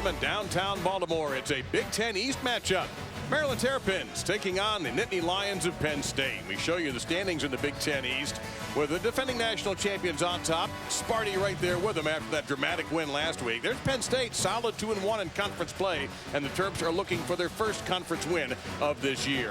a.m. in downtown Baltimore. It's a Big Ten East matchup. Maryland Terrapins taking on the Nittany Lions of Penn State. We show you the standings in the Big Ten East with the defending national champions on top. Sparty right there with them after that dramatic win last week. There's Penn State, solid 2-1 in conference play, and the Terps are looking for their first conference win of this year.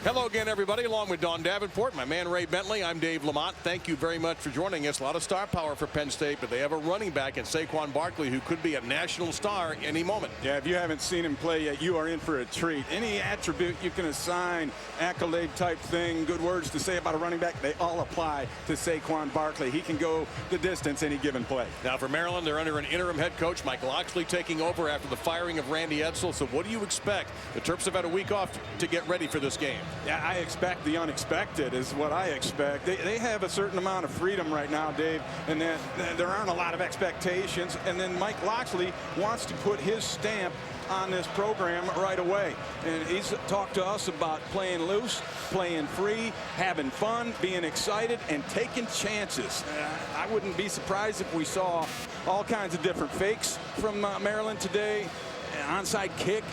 Hello again, everybody, along with Don Davenport, my man Ray Bentley. I'm Dave Lamont. Thank you very much for joining us. A lot of star power for Penn State, but they have a running back in Saquon Barkley who could be a national star any moment. Yeah, if you haven't seen him play yet, you are in for a treat. Any attribute you can assign, accolade type thing, good words to say about a running back, they all apply to Saquon Barkley. He can go the distance any given play. Now for Maryland, they're under an interim head coach, Mike Locksley, taking over after the firing of Randy Edsall. So what do you expect? The Terps have had a week off to get ready for this game. Yeah, I expect the unexpected is what I expect. They have a certain amount of freedom right now, Dave, and then there aren't a lot of expectations. And then Mike Locksley wants to put his stamp on this program right away. And he's talked to us about playing loose, playing free, having fun, being excited, and taking chances. I wouldn't be surprised if we saw all kinds of different fakes from Maryland today. Onside kick,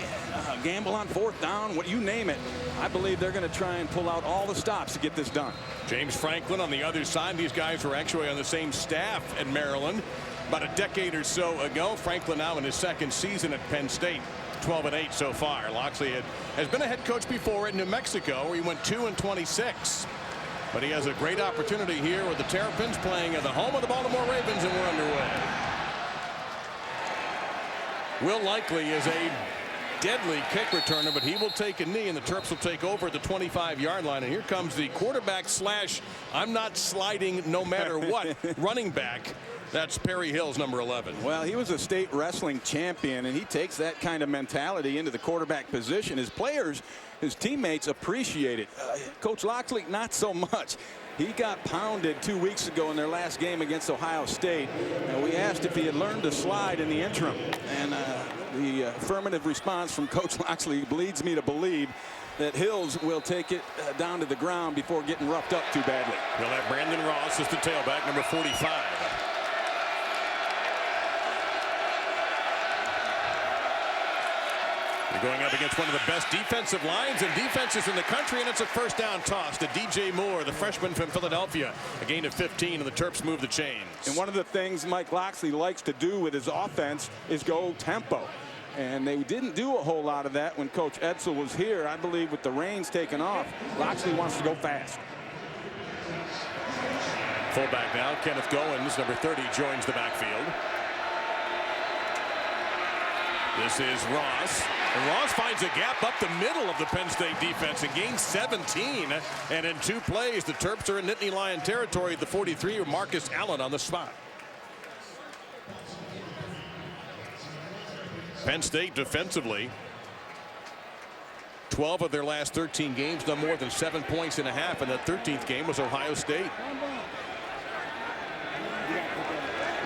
gamble on fourth down, what you name it. I believe they're going to try and pull out all the stops to get this done. James Franklin on the other side. These guys were actually on the same staff at Maryland about a decade or so ago. Franklin now in his second season at Penn State, 12-8 so far. Locksley has been a head coach before at New Mexico, where he went 2-26. But he has a great opportunity here with the Terrapins playing at the home of the Baltimore Ravens, and we're underway. Will Likely is a deadly kick returner, but he will take a knee, and the Terps will take over at the 25-yard line. And here comes the quarterback slash I'm not sliding no matter what running back. That's Perry Hills, number 11. Well, he was a state wrestling champion, and he takes that kind of mentality into the quarterback position. His players, his teammates appreciate it. Coach Locksley, not so much. He got pounded 2 weeks ago in their last game against Ohio State. And we asked if he had learned to slide in the interim. And the affirmative response from Coach Locksley leads me to believe that Hills will take it down to the ground before getting roughed up too badly. We'll have Brandon Ross as the tailback, number 45. They're going up against one of the best defensive lines and defenses in the country, and it's a first down toss to DJ Moore, the freshman from Philadelphia. A gain of 15, and the Terps move the chains. And one of the things Mike Locksley likes to do with his offense is go tempo. And they didn't do a whole lot of that when Coach Edsall was here. I believe with the reins taken off, Locksley wants to go fast. Fullback now, Kenneth Goins, number 30, joins the backfield. This is Ross. And Ross finds a gap up the middle of the Penn State defense and gains 17. And in 2 plays, the Terps are in Nittany Lion territory at the 43 with Marcus Allen on the spot. Penn State defensively, 12 of their last 13 games, no more than 7.5 points, and that 13th game was Ohio State.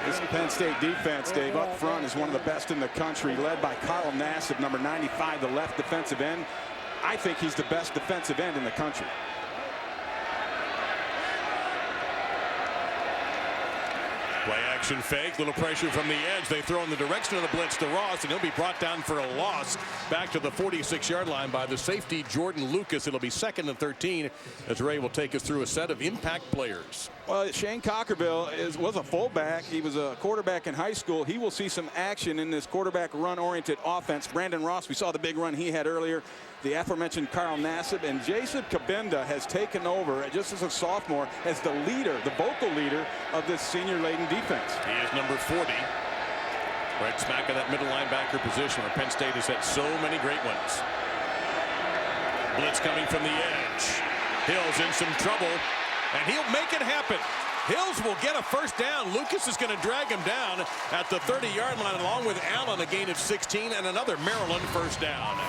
This Penn State defense, Dave, up front is one of the best in the country, led by Carl Nassib, number 95, the left defensive end. I think he's the best defensive end in the country. Play action fake, little pressure from the edge. They throw in the direction of the blitz to Ross, and he'll be brought down for a loss back to the 46-yard line by the safety Jordan Lucas. It'll be 2nd and 13 as Ray will take us through a set of impact players. Well, Shane Cockerville was a fullback. He was a quarterback in high school. He will see some action in this quarterback run-oriented offense. Brandon Ross, we saw the big run he had earlier. The aforementioned Carl Nassib, and Jason Kabinda has taken over just as a sophomore as the leader, the vocal leader of this senior-laden defense. He is number 40. Right smack in that middle linebacker position where Penn State has had so many great ones. Blitz coming from the edge. Hills in some trouble, and he'll make it happen. Hills will get a first down. Lucas is going to drag him down at the 30-yard line along with Allen, a gain of 16, and another Maryland first down.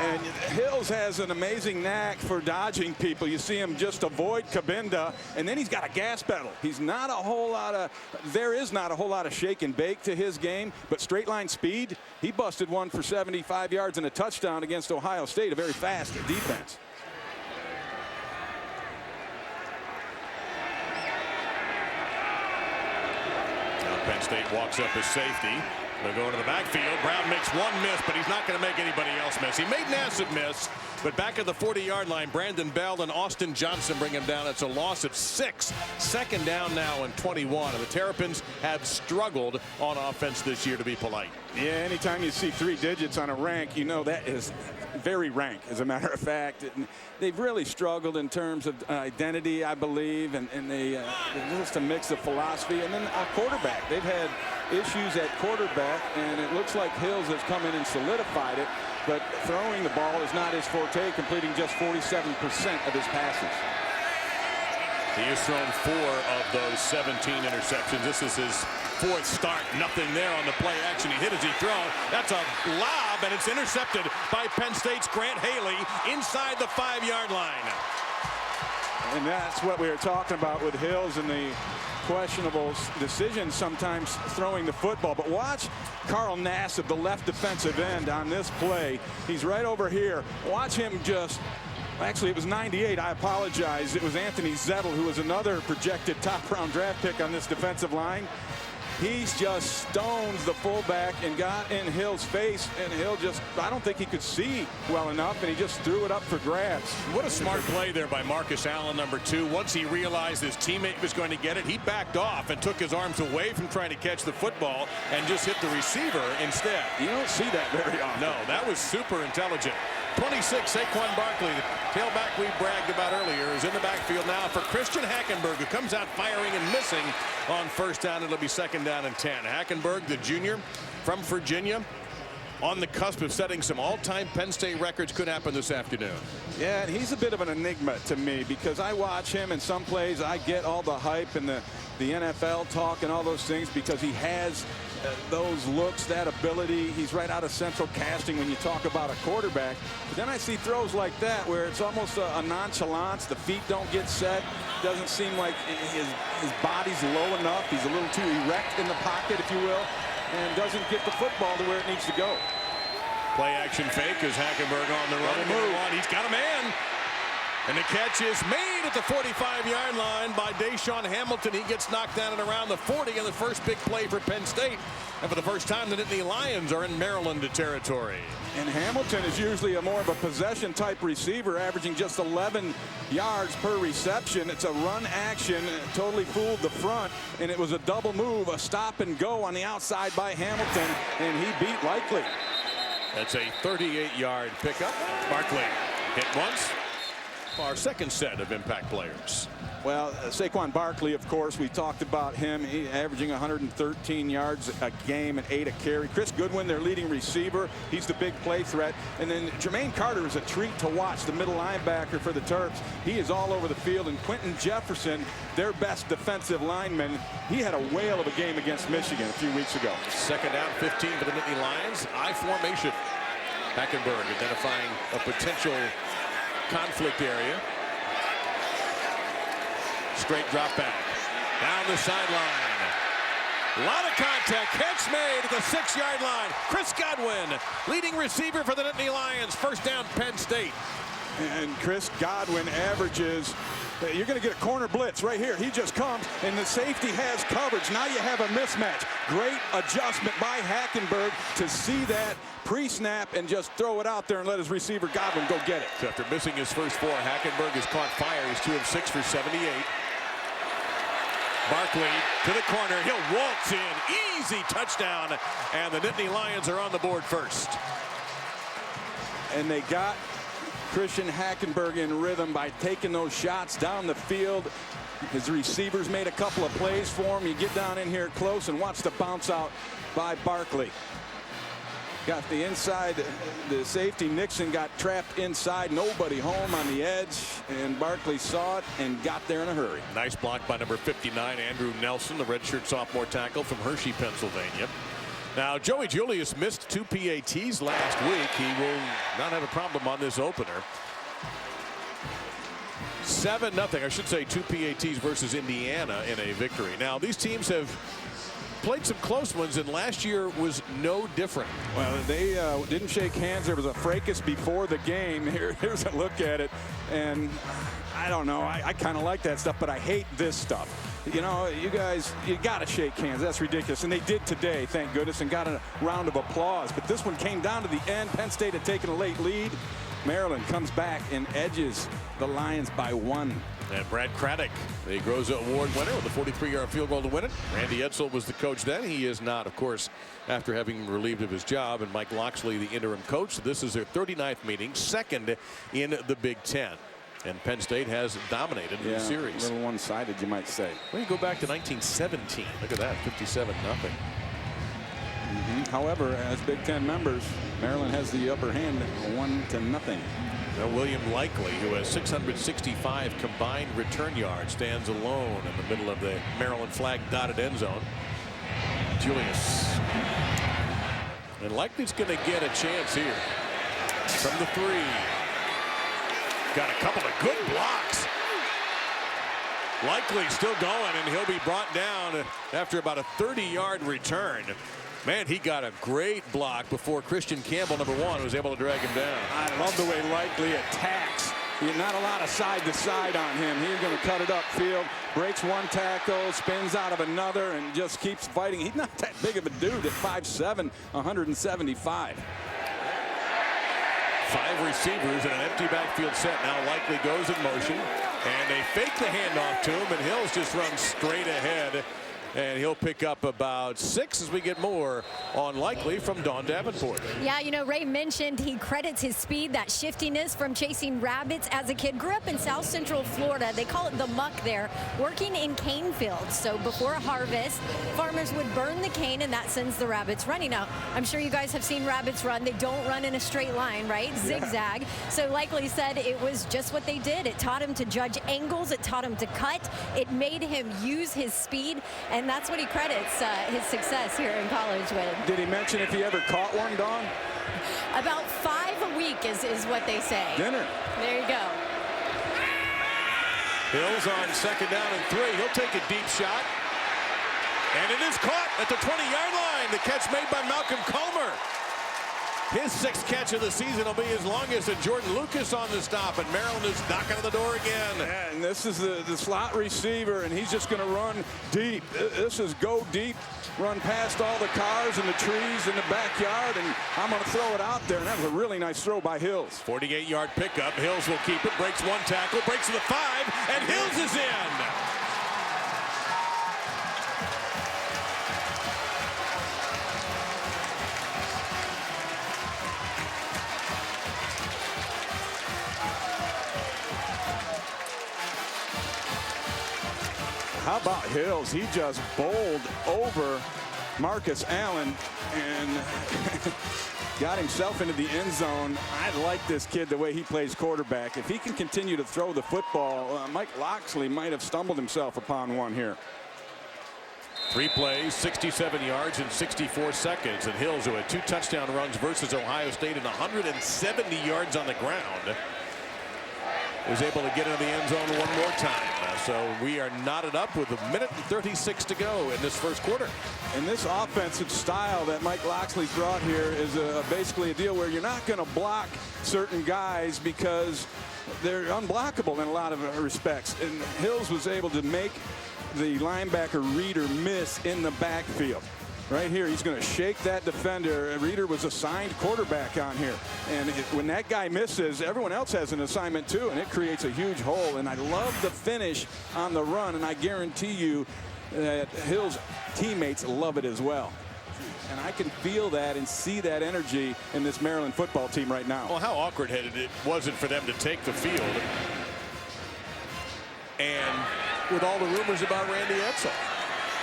And Hills has an amazing knack for dodging people. You see him just avoid Kabinda, and then he's got a gas pedal. He's not a whole lot of, there is not a whole lot of shake and bake to his game, but straight line speed, he busted one for 75 yards and a touchdown against Ohio State, a very fast defense. Now Penn State walks up as safety. They'll go into the backfield. Brown makes one miss, but he's not going to make anybody else miss. He made Nassib miss, but back at the 40-yard line, Brandon Bell and Austin Johnson bring him down. It's a loss of 6. Second down now and 21. And the Terrapins have struggled on offense this year, to be polite. Yeah, anytime you see 3 digits on a rank, you know that is very rank, as a matter of fact. They've really struggled in terms of identity, I believe, and they just a mix of philosophy. And then a quarterback. They've had issues at quarterback, and it looks like Hills has come in and solidified it. But throwing the ball is not his forte, completing just 47% of his passes. He has thrown 4 of those 17 interceptions. This is his 4th start. Nothing there on the play action. He hit as he throw. That's a lob, and it's intercepted by Penn State's Grant Haley inside the 5-yard line. And that's what we were talking about with Hills and the questionable decisions sometimes throwing the football. But watch Carl Nassib, the left defensive end, on this play. He's right over here. Watch him just... Actually, it was 98. I apologize. It was Anthony Zettel, who was another projected top-round draft pick on this defensive line. He's just stones the fullback and got in Hill's face, and Hill just, I don't think he could see well enough, and he just threw it up for grabs. What a smart play there by Marcus Allen, number 2. Once he realized his teammate was going to get it, he backed off and took his arms away from trying to catch the football and just hit the receiver instead. You don't see that very often. No, that was super intelligent. 26, Saquon Barkley, the tailback we bragged about earlier, is in the backfield now for Christian Hackenberg, who comes out firing and missing on first down. It'll be second down and 10. Hackenberg, the junior from Virginia, on the cusp of setting some all-time Penn State records. Could happen this afternoon. Yeah, and he's a bit of an enigma to me, because I watch him in some plays. I get all the hype and the NFL talk and all those things because he has those looks, that ability. He's right out of central casting when you talk about a quarterback. But then I see throws like that where it's almost a nonchalance. The feet don't get set. Doesn't seem like his body's low enough. He's a little too erect in the pocket, if you will, and doesn't get the football to where it needs to go. Play action fake as Hackenberg on the run. He's got a man. And the catch is made at the 45-yard line by Deshaun Hamilton. He gets knocked down and around the 40 in the first big play for Penn State. And for the first time, the Nittany Lions are in Maryland territory. And Hamilton is usually a more of a possession-type receiver, averaging just 11 yards per reception. It's a run action. It totally fooled the front. And it was a double move, a stop and go on the outside by Hamilton. And he beat Likely. That's a 38-yard pickup. Barkley hit once. Our second set of impact players. Well, Saquon Barkley, of course, we talked about him. He averaging 113 yards a game and 8 a carry. Chris Goodwin, their leading receiver. He's the big play threat. And then Jermaine Carter is a treat to watch, the middle linebacker for the Terps. He is all over the field. And Quentin Jefferson, their best defensive lineman, he had a whale of a game against Michigan a few weeks ago. Second down, 15 for the Nittany Lions. I formation. Hackenberg identifying a potential conflict area. Straight drop back. Down the sideline. A lot of contact. Catch made at the 6-yard line. Chris Godwin, leading receiver for the Nittany Lions. First down, Penn State. And Chris Godwin averages, you're going to get a corner blitz right here. He just comes, and the safety has coverage. Now you have a mismatch. Great adjustment by Hackenberg to see that pre-snap and just throw it out there and let his receiver Godwin go get it. So after missing his first 4, Hackenberg has caught fire. He's 2 of 6 for 78. Barkley to the corner. He'll waltz in. Easy touchdown. And the Nittany Lions are on the board first. And they got Christian Hackenberg in rhythm by taking those shots down the field. His receivers made a couple of plays for him. You get down in here close and watch the bounce out by Barkley. Got the inside, the safety Nixon got trapped inside, nobody home on the edge, and Barkley saw it and got there in a hurry. Nice block by number 59, Andrew Nelson, the redshirt sophomore tackle from Hershey, Pennsylvania. Now, Joey Julius missed 2 PATs last week. He will not have a problem on this opener. 7-0, I should say 2 PATs versus Indiana in a victory. Now, these teams have played some close ones, and last year was no different. Well, they didn't shake hands. There was a fracas before the game. Here's a look at it, and I don't know. I kind of like that stuff, but I hate this stuff. you know, you guys, you got to shake hands. That's ridiculous. And they did today, thank goodness, and got a round of applause. But this one came down to the end. Penn State had taken a late lead. Maryland comes back and edges the Lions by 1. And Brad Craddock, the Groza Award winner, with a 43-yard field goal to win it. Randy Edsall was the coach then. He is not, of course, after having relieved of his job. And Mike Locksley, the interim coach. This is their 39th meeting, second in the Big Ten. And Penn State has dominated the series. A little one-sided, you might say. Well, you go back to 1917. Look at that, 57-0. However, as Big Ten members, Maryland has the upper hand, 1-0. Now William Likely, who has 665 combined return yards, stands alone in the middle of the Maryland flag dotted end zone. Julius. And Likely's going to get a chance here from the 3. Got a couple of good blocks. Likely still going, and he'll be brought down after about a 30-yard return. Man, he got a great block before Christian Campbell, number 1, was able to drag him down. I love the way Likely attacks. Not a lot of side-to-side on him. He's going to cut it upfield, breaks one tackle, spins out of another, and just keeps fighting. He's not that big of a dude at 5'7", 175. 5 receivers in an empty backfield set. Now Likely goes in motion, and they fake the handoff to him, and Hills just runs straight ahead. And he'll pick up about 6 as we get more on Likely from Dawn Davenport. Yeah, you know, Ray mentioned he credits his speed, that shiftiness from chasing rabbits as a kid. Grew up in South Central Florida. They call it the muck there, working in cane fields. So before a harvest, farmers would burn the cane, and that sends the rabbits running. Now, I'm sure you guys have seen rabbits run. They don't run in a straight line, right? Zigzag. So Likely said it was just what they did. It taught him to judge angles. It taught him to cut. It made him use his speed. And that's what he credits his success here in college with. Did he mention if he ever caught one, Dawn? About 5 a week is what they say. Dinner. There you go. Hills on 2nd down and 3. He'll take a deep shot. And it is caught at the 20-yard line. The catch made by Malcolm Comer. His 6th catch of the season will be his longest, and Jordan Lucas on the stop, and Maryland is knocking on the door again. Yeah, and this is the slot receiver, and he's just going to run deep. This is go deep, run past all the cars and the trees in the backyard, and I'm going to throw it out there, and that was a really nice throw by Hills. 48-yard pickup. Hills will keep it, breaks one tackle, breaks to the 5, and Hills is in. How about Hills? He just bowled over Marcus Allen and got himself into the end zone. I like this kid, the way he plays quarterback. If he can continue to throw the football, Mike Locksley might have stumbled himself upon one here. 3 plays, 67 yards in 64 seconds. And Hills, who had 2 touchdown runs versus Ohio State and 170 yards on the ground, was able to get into the end zone one more time. So we are knotted up with 1:36 to go in this first quarter. And this offensive style that Mike Locksley's brought here is basically a deal where you're not going to block certain guys because they're unblockable in a lot of respects. And Hills was able to make the linebacker Reeder miss in the backfield. Right here, he's going to shake that defender. Reeder was assigned quarterback on here. And when that guy misses, everyone else has an assignment too, and it creates a huge hole. And I love the finish on the run, and I guarantee you that Hill's teammates love it as well. And I can feel that and see that energy in this Maryland football team right now. Well, how awkward-headed it wasn't for them to take the field. And with all the rumors about Randy Edsall.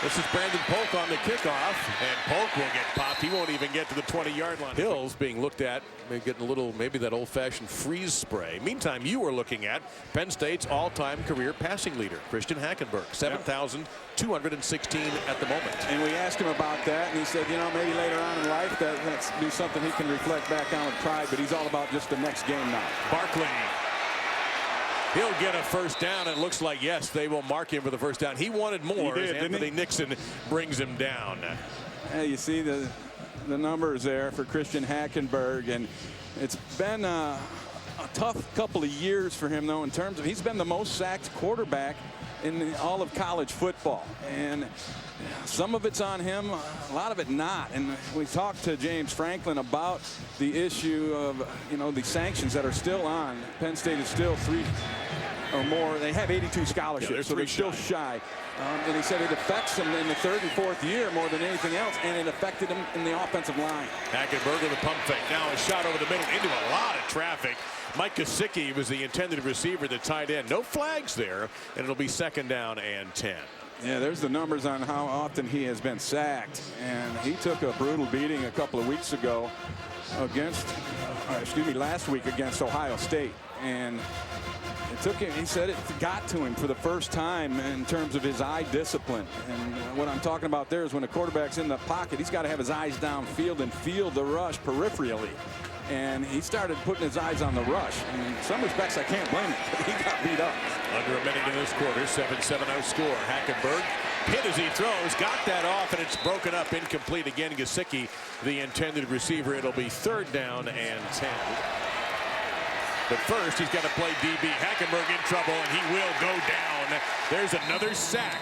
This is Brandon Polk on the kickoff, and Polk will get popped. He won't even get to the 20-yard line. Hills being looked at, getting a little, maybe that old-fashioned freeze spray. Meantime, you were looking at Penn State's all-time career passing leader, Christian Hackenberg, 7,216 at the moment. And we asked him about that, and he said, you know, maybe later on in life that's be something he can reflect back on with pride, but he's all about just the next game now. Barkley. He'll get a first down. It looks like, yes, they will mark him for the first down. He wanted more. He did, Anthony Nixon brings him down. Hey, you see the numbers there for Christian Hackenberg, and it's been a tough couple of years for him, though, in terms of he's been the most sacked quarterback in all of college football. And some of it's on him, a lot of it not. And we talked to James Franklin about the issue of, the sanctions that are still on. Penn State is still 3 or more. They have 82 scholarships, so they're still shy. And he said it affects them in the 3rd and 4th year more than anything else, and it affected him in the offensive line. Hackenberg with a pump fake. Now a shot over the middle into a lot of traffic. Mike Gesicki was the intended receiver, the tight end. No flags there, and it'll be 2nd down and 10. Yeah, there's the numbers on how often he has been sacked. And he took a brutal beating a couple of weeks ago against, last week against Ohio State. And it took him, he said it got to him for the first time in terms of his eye discipline. And what I'm talking about there is when a quarterback's in the pocket, he's got to have his eyes downfield and feel the rush peripherally. And he started putting his eyes on the rush. And in some respects, I can't blame him. He got beat up. Under a minute in this quarter, 7-7 score. Hackenberg hit as he throws, got that off, and it's broken up, incomplete again. Gesicki, the intended receiver. It'll be 3rd down and 10. But first, he's got to play DB. Hackenberg in trouble, and he will go down. There's another sack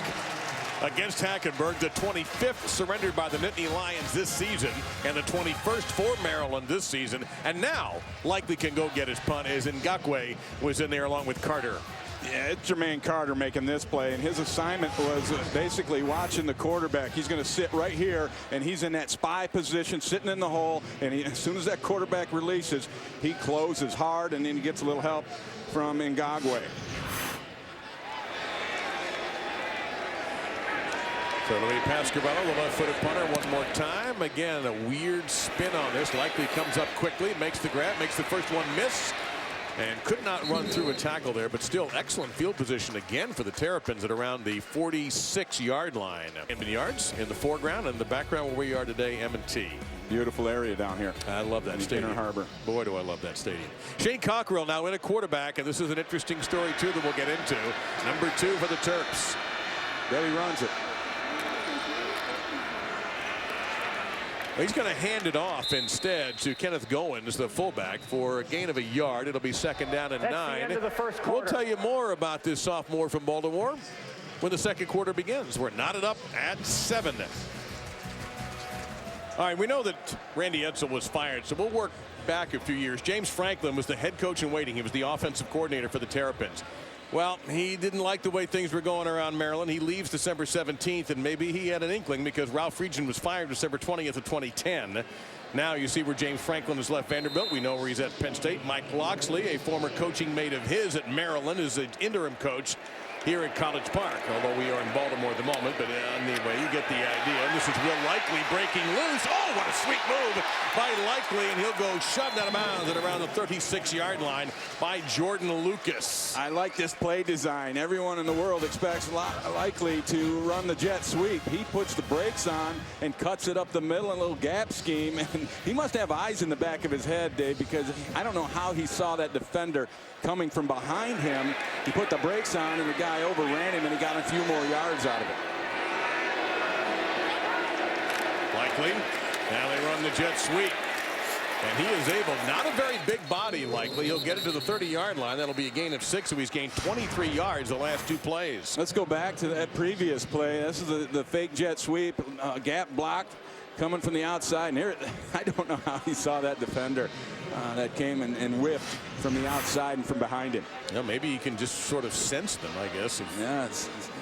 against Hackenberg, the 25th surrendered by the Nittany Lions this season, and the 21st for Maryland this season. And now, likely can go get his punt, as Ngakwe was in there along with Carter. Yeah, it's Jermaine Carter making this play, and his assignment was basically watching the quarterback. He's going to sit right here, and he's in that spy position, sitting in the hole, and as soon as that quarterback releases, he closes hard, and then he gets a little help from Ngakwe. So it'll be Pasquarello, the left-footed punter, one more time. Again, a weird spin on this. Likely comes up quickly, makes the grab, makes the first one miss, and could not run through a tackle there, but still excellent field position again for the Terrapins at around the 46-yard line. 10 yards in the foreground, and the background where we are today, M&T. Beautiful area down here. I love that stadium. Inner Harbor. Boy, do I love that stadium. Shane Cockrell now in a quarterback, and this is an interesting story, too, that we'll get into. Number 2 for the Terps. There he runs it. He's going to hand it off instead to Kenneth Goins, the fullback, for a gain of a yard. It'll be 2nd down and 9. The end of the first quarter. We'll tell you more about this sophomore from Baltimore when the 2nd quarter begins. We're knotted up at 7. All right, we know that Randy Edsall was fired, so we'll work back a few years. James Franklin was the head coach in waiting. He was the offensive coordinator for the Terrapins. Well, he didn't like the way things were going around Maryland. He leaves December 17th, and maybe he had an inkling because Ralph Friedgen was fired December 20th of 2010. Now you see where James Franklin has left Vanderbilt. We know where he's at Penn State. Mike Loxley, a former coaching mate of his at Maryland, is an interim coach here at College Park, although we are in Baltimore at the moment. But anyway, you get the idea. And this is Will Likely breaking loose. Oh, what a sweet move by Likely, and he'll go shoved out of bounds at around the 36-yard line by Jordan Lucas. I like this play design. Everyone in the world expects Likely to run the jet sweep. He puts the brakes on and cuts it up the middle in a little gap scheme. And he must have eyes in the back of his head, Dave, because I don't know how he saw that defender coming from behind him. He put the brakes on, and the guy overran him, and he got a few more yards out of it. Likely. Now they run the jet sweep. And he is able, not a very big body, Likely. He'll get it to the 30-yard line. That'll be a gain of 6, so he's gained 23 yards the last 2 plays. Let's go back to that previous play. This is the fake jet sweep, gap blocked, coming from the outside. And here, I don't know how he saw that defender that came and whiffed from the outside and from behind him. Well, maybe he can just sort of sense them, I guess. Yeah,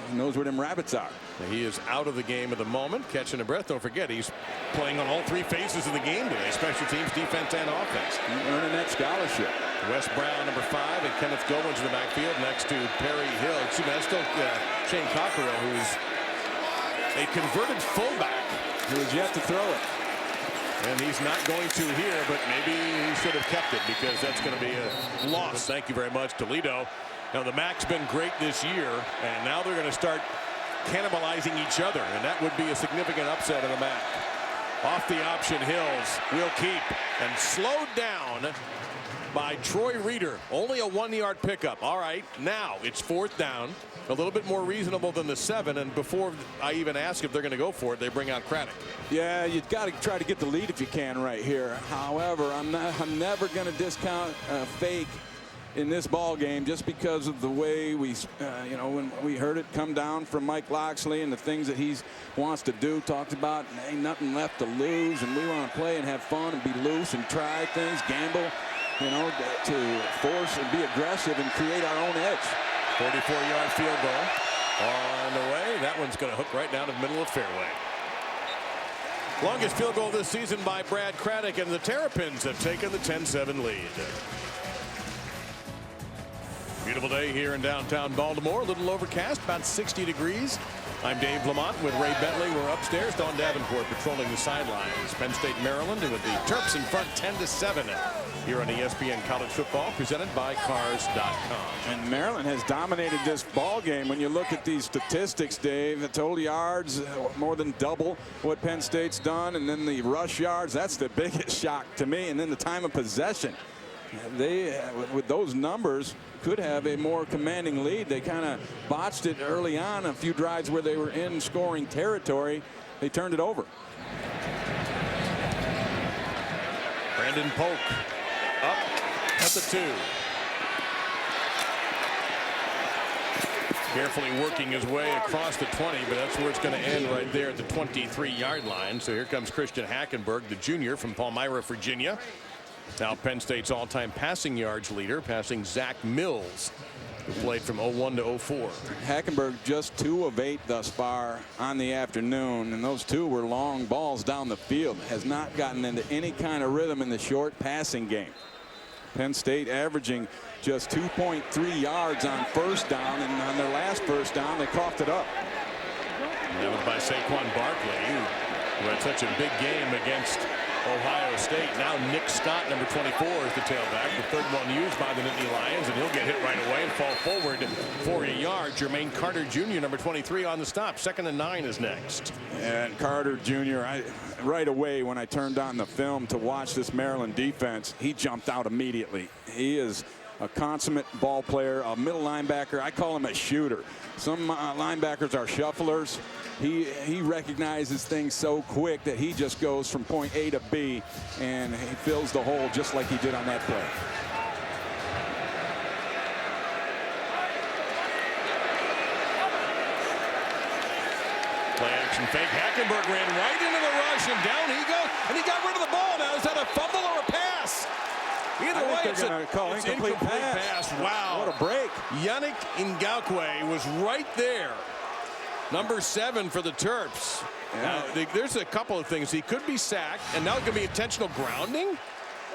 he knows where them rabbits are. He is out of the game at the moment, catching a breath. Don't forget, he's playing on all 3 phases of the game today, special teams, defense, and offense. He's earning that scholarship. Wes Brown, number 5, and Kenneth Goins in the backfield next to Perry Hill. Excuse me, that's still Shane Cockrell, who's a converted fullback. Who has yet to throw it. And he's not going to here, but maybe he should have kept it because that's going to be a loss. Thank you very much, Toledo. Now, the MAC's been great this year, and now they're going to start cannibalizing each other, and that would be a significant upset in the MAC. Off the option, Hills will keep, and slowed down by Troy Reeder. Only a 1-yard pickup. All right, now it's 4th down. A little bit more reasonable than the 7, and before I even ask if they're going to go for it, they bring out Craddock. Yeah, you've got to try to get the lead if you can right here. However, I'm never going to discount a fake in this ball game just because of the way we, when we heard it come down from Mike Locksley and the things that he wants to do. Talked about ain't nothing left to lose, and we want to play and have fun and be loose and try things, gamble, to force and be aggressive and create our own edge. 44-yard field goal on the way. That one's going to hook right down the middle of fairway. Longest field goal this season by Brad Craddock, and the Terrapins have taken the 10-7 lead. Beautiful day here in downtown Baltimore. A little overcast, about 60 degrees. I'm Dave Lamont with Ray Bentley. We're upstairs. Don Davenport patrolling the sidelines. Penn State, Maryland, with the Terps in front 10-7 here on ESPN College Football, presented by Cars.com. And Maryland has dominated this ball game. When you look at these statistics, Dave, the total yards more than double what Penn State's done, and then the rush yards, that's the biggest shock to me, and then the time of possession. They, with those numbers, could have a more commanding lead. They kind of botched it early on, a few drives where they were in scoring territory. They turned it over. Brandon Polk up at the 2. Carefully working his way across the 20, but that's where it's going to end, right there at the 23-yard line. So here comes Christian Hackenberg, the junior from Palmyra, Virginia. Now Penn State's all-time passing yards leader, passing Zach Mills, who played from 01 to 04. Hackenberg just 2 of 8 thus far on the afternoon, and those 2 were long balls down the field. Has not gotten into any kind of rhythm in the short passing game. Penn State averaging just 2.3 yards on first down, and on their last first down they coughed it up. And that was by Saquon Barkley, who had such a big game against Ohio State. Now Nick Stott, number 24, is the tailback. The third one used by the Nittany Lions, and he'll get hit right away and fall forward for a yard. Jermaine Carter Jr., number 23, on the stop. 2nd and 9 is next. And Carter Jr., right away when I turned on the film to watch this Maryland defense, he jumped out immediately. He is a consummate ball player, a middle linebacker. I call him a shooter. Some linebackers are shufflers. He recognizes things so quick that he just goes from point A to B, and he fills the hole just like he did on that play. Play action fake. Hackenberg ran right into the rush, and down he goes, and he got rid of the ball. Now is that a fumble or a pass? Either way, it's an incomplete pass. Wow. What a break. Yannick Ngakoue was right there. Number 7 for the Terps. Yeah. Now, there's a couple of things. He could be sacked, and now it could be intentional grounding.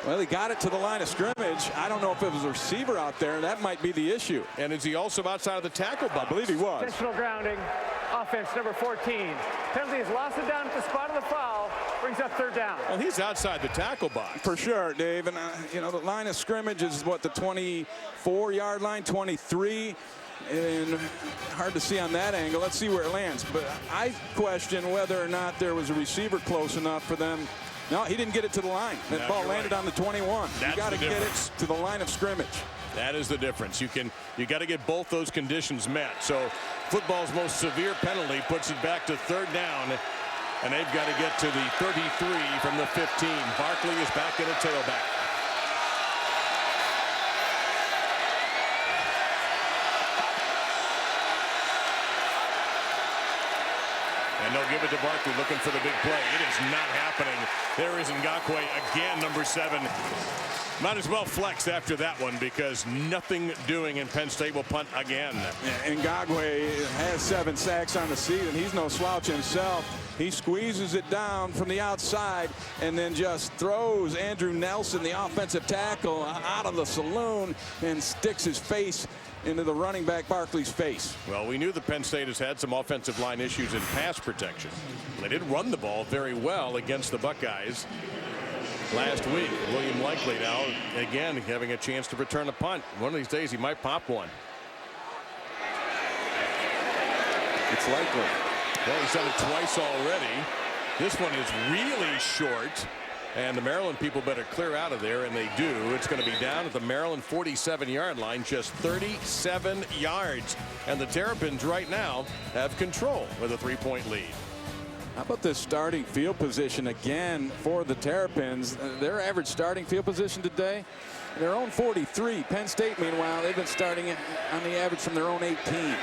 Well, he got it to the line of scrimmage. I don't know if it was a receiver out there. That might be the issue. And is he also outside of the tackle box? I believe he was. Intentional grounding. Offense number 14. Penalty has lost it down at the spot of the foul. Brings up 3rd down. Well, he's outside the tackle box. For sure, Dave. And, the line of scrimmage is what, the 24-yard line, 23. And hard to see on that angle. Let's see where it lands. But I question whether or not there was a receiver close enough for them. No, he didn't get it to the line. That ball landed on the 21. You got to get it to the line of scrimmage. That is the difference. You got to get both those conditions met. So football's most severe penalty puts it back to 3rd down, and they've got to get to the 33 from the 15. Barkley is back in a tailback. And they'll give it to Barkley, looking for the big play. It is not happening. There is Ngakoue again, number 7. Might as well flex after that one, because nothing doing, and Penn State will punt again. Ngakoue has 7 sacks on the season. He's no slouch himself. He squeezes it down from the outside and then just throws Andrew Nelson, the offensive tackle, out of the saloon and sticks his face into the running back Barkley's face. Well, we knew that Penn State has had some offensive line issues in pass protection. They did run the ball very well against the Buckeyes last week. William Likely now again having a chance to return a punt. One of these days he might pop one. It's likely. Well, he's done it twice already. This one is really short, and the Maryland people better clear out of there, and they do. It's going to be down at the Maryland 47-yard line, just 37 yards. And the Terrapins right now have control with a 3-point lead. How about this starting field position again for the Terrapins? Their average starting field position today, their own 43. Penn State, meanwhile, they've been starting it on the average from their own 18. That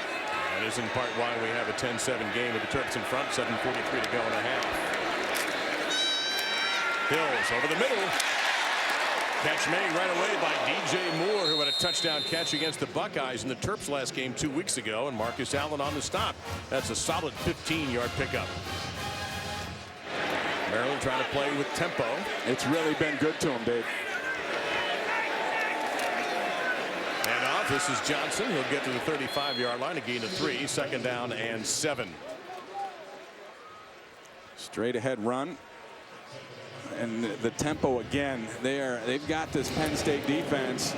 is in part why we have a 10-7 game with the Terps in front, 7:43 to go in the half. Hills over the middle. Catch made right away by DJ Moore, who had a touchdown catch against the Buckeyes in the Terps last game 2 weeks ago, and Marcus Allen on the stop. That's a solid 15-yard pickup. Maryland trying to play with tempo. It's really been good to him, Dave. And off, this is Johnson. He'll get to the 35-yard line, a gain of 3, 2nd down and 7. Straight ahead run. And the tempo again, they've got this Penn State defense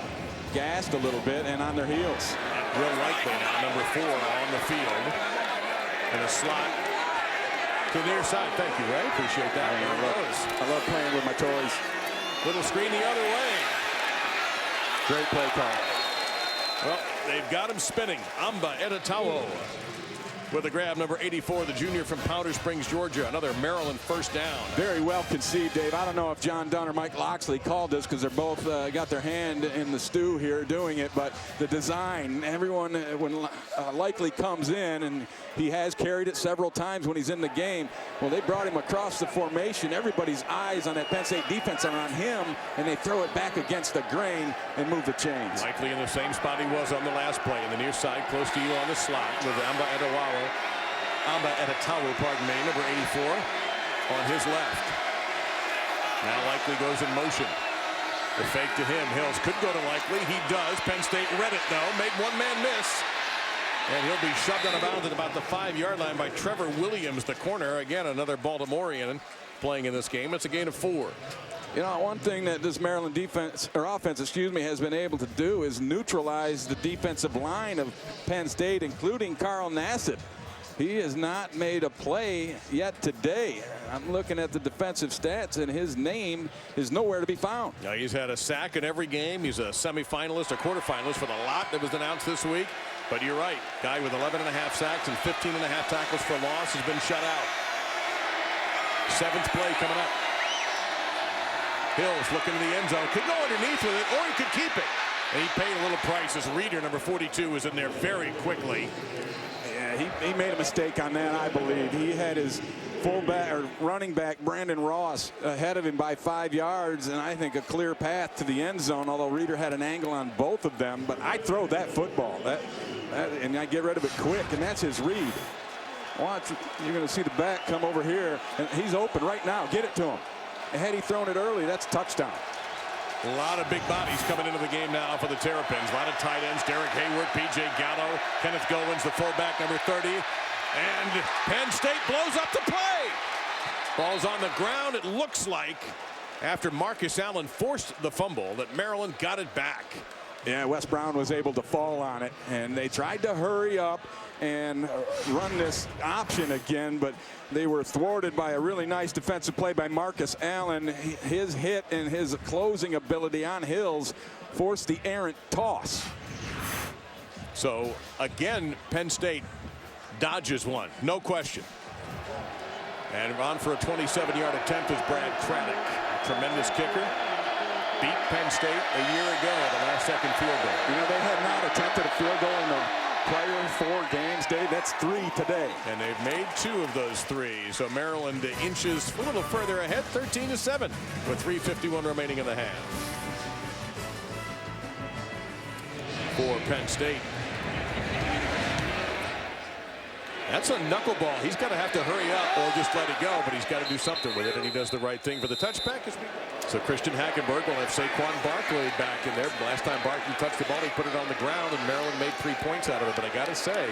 gassed a little bit and on their heels. Real likely now, number 4 on the field. In a slot to the near side. Thank you, Ray. Appreciate that. I love playing with my toys. Little screen the other way. Great play call. Well, they've got him spinning. Amba Edetawo with a grab, number 84, the junior from Powder Springs, Georgia. Another Maryland first down. Very well conceived, Dave. I don't know if John Dunn or Mike Loxley called this because they're both got their hand in the stew here doing it, but the design, everyone when Likely comes in, and he has carried it several times when he's in the game. Well, they brought him across the formation. Everybody's eyes on that Penn State defense are on him, and they throw it back against the grain and move the chains. Likely in the same spot he was on the last play, in the near side, close to you on the slot with Amba Edetawo, pardon me, number 84 on his left. Now Likely goes in motion. The fake to him. Hills could go to Likely. He does. Penn State read it, though. Made one man miss. And he'll be shoved out of bounds at about the 5-yard line by Trevor Williams, the corner. Again, another Baltimorean playing in this game. It's a gain of 4. You know, one thing that this Maryland defense or offense, excuse me, has been able to do is neutralize the defensive line of Penn State, including Carl Nassib. He has not made a play yet today. I'm looking at the defensive stats, and his name is nowhere to be found. Now, he's had a sack in every game. He's a semifinalist, a quarterfinalist for the lot that was announced this week. But you're right. Guy with 11.5 sacks and 15.5 tackles for loss has been shut out. 7th play coming up. Hills looking in the end zone. Could go underneath with it, or he could keep it. And he paid a little price as Reeder, number 42, is in there very quickly. Yeah, he made a mistake on that, I believe. He had his fullback or running back, Brandon Ross, ahead of him by 5 yards, and I think a clear path to the end zone, although Reeder had an angle on both of them. But I throw that football, and I get rid of it quick, and that's his read. Watch, you're going to see the back come over here, and he's open right now. Get it to him. Had he thrown it early, that's touchdown. A lot of big bodies coming into the game now for the Terrapins. A lot of tight ends. Derek Hayward, P.J. Gallo, Kenneth Goins, the fullback, number 30. And Penn State blows up the play. Ball's on the ground. It looks like, after Marcus Allen forced the fumble, that Maryland got it back. Yeah, Wes Brown was able to fall on it, and they tried to hurry up and run this option again, but they were thwarted by a really nice defensive play by Marcus Allen. His hit and his closing ability on Hills forced the errant toss. So, again, Penn State dodges one, no question. And on for a 27-yard attempt is Brad Craddock. Tremendous kicker. Beat Penn State a year ago at the last second field goal. You know, they have not attempted a field goal in the prior 4 games, Dave. That's 3 today. And they've made 2 of those 3. So Maryland inches a little further ahead, 13-7, with 3:51 remaining in the half. For Penn State. That's a knuckleball. He's got to have to hurry up or just let it go, but he's got to do something with it, and he does the right thing for the touchback. So Christian Hackenberg will have Saquon Barkley back in there. Last time Barkley touched the ball, he put it on the ground, and Maryland made 3 points out of it. But I got to say,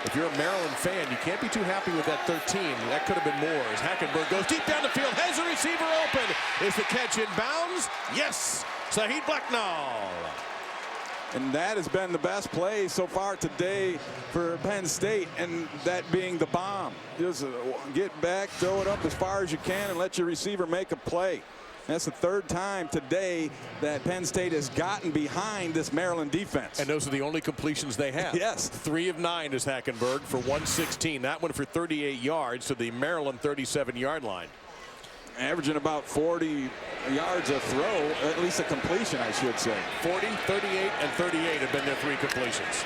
if you're a Maryland fan, you can't be too happy with that 13. That could have been more. As Hackenberg goes deep down the field, has a receiver open. Is the catch in bounds? Yes. Saheed Blacknall. And that has been the best play so far today for Penn State, and that being the bomb. Just get back, throw it up as far as you can, and let your receiver make a play. That's the third time today that Penn State has gotten behind this Maryland defense. And those are the only completions they have. Yes. 3 of 9 is Hackenberg for 116. That one for 38 yards to the Maryland 37-yard line. Averaging about 40 yards a throw, at least a completion, I should say. 40, 38, and 38 have been their 3 completions.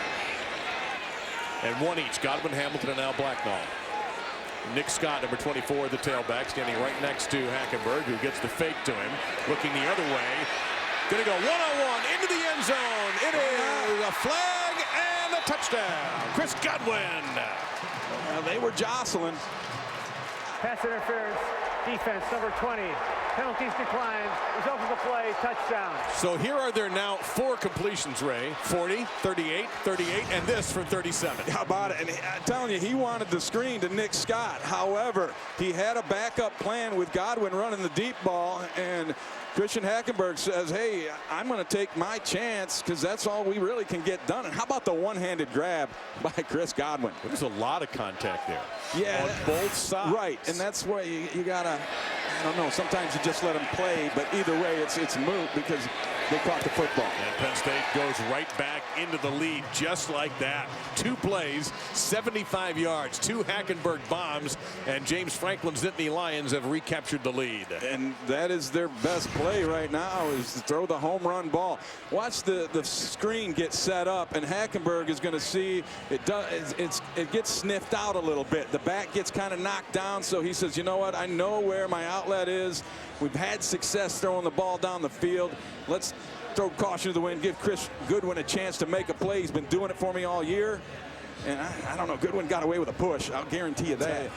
And 1 each. Godwin, Hamilton, and Al Blacknall. Nick Scott, number 24, the tailback, standing right next to Hackenberg, who gets the fake to him. Looking the other way. Going to go one-on-one into the end zone. It is a flag and a touchdown. Chris Godwin. They were jostling. Pass interference. Defense, number 20. Penalties declined. Result of the play, touchdown. So here are there now 4 completions, Ray. 40, 38, 38, and this from 37. How about it? And I'm telling you, he wanted the screen to Nick Scott. However, he had a backup plan with Godwin running the deep ball, and Christian Hackenberg says, hey, I'm going to take my chance because that's all we really can get done. And how about the one-handed grab by Chris Godwin? There's a lot of contact there. Yeah. On both sides. Right, and that's why you got to, I don't know, sometimes you just let them play, but either way, it's moot because they caught the football. And Penn State goes right back into the lead just like that. 2 plays, 75 yards, 2 Hackenberg bombs, and James Franklin's Nittany Lions have recaptured the lead. And that is their best play right now, is to throw the home run ball. Watch the screen get set up, and Hackenberg is going to see it gets sniffed out a little bit. The back gets kind of knocked down, so he says, you know what, I know where my outlet is. We've had success throwing the ball down the field. Let's throw caution to the wind, give Chris Goodwin a chance to make a play. He's been doing it for me all year. And I don't know, Goodwin got away with a push. I'll guarantee you that.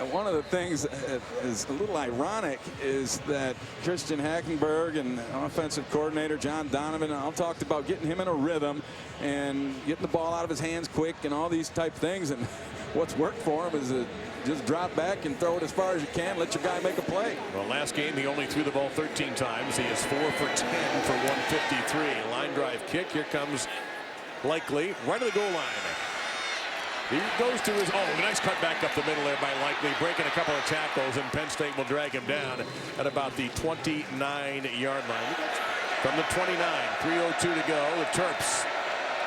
And one of the things that is a little ironic is that Christian Hackenberg and offensive coordinator John Donovan all talked about getting him in a rhythm and getting the ball out of his hands quick and all these type things. And what's worked for him is just drop back and throw it as far as you can. Let your guy make a play. Well, last game he only threw the ball 13 times. He is 4 for 10 for 153. Line drive kick. Here comes Likely right to the goal line. He goes to his nice cut back up the middle there by Likely, breaking a couple of tackles, and Penn State will drag him down at about the 29-yard line. From the 29, 3:02 to go, the Terps.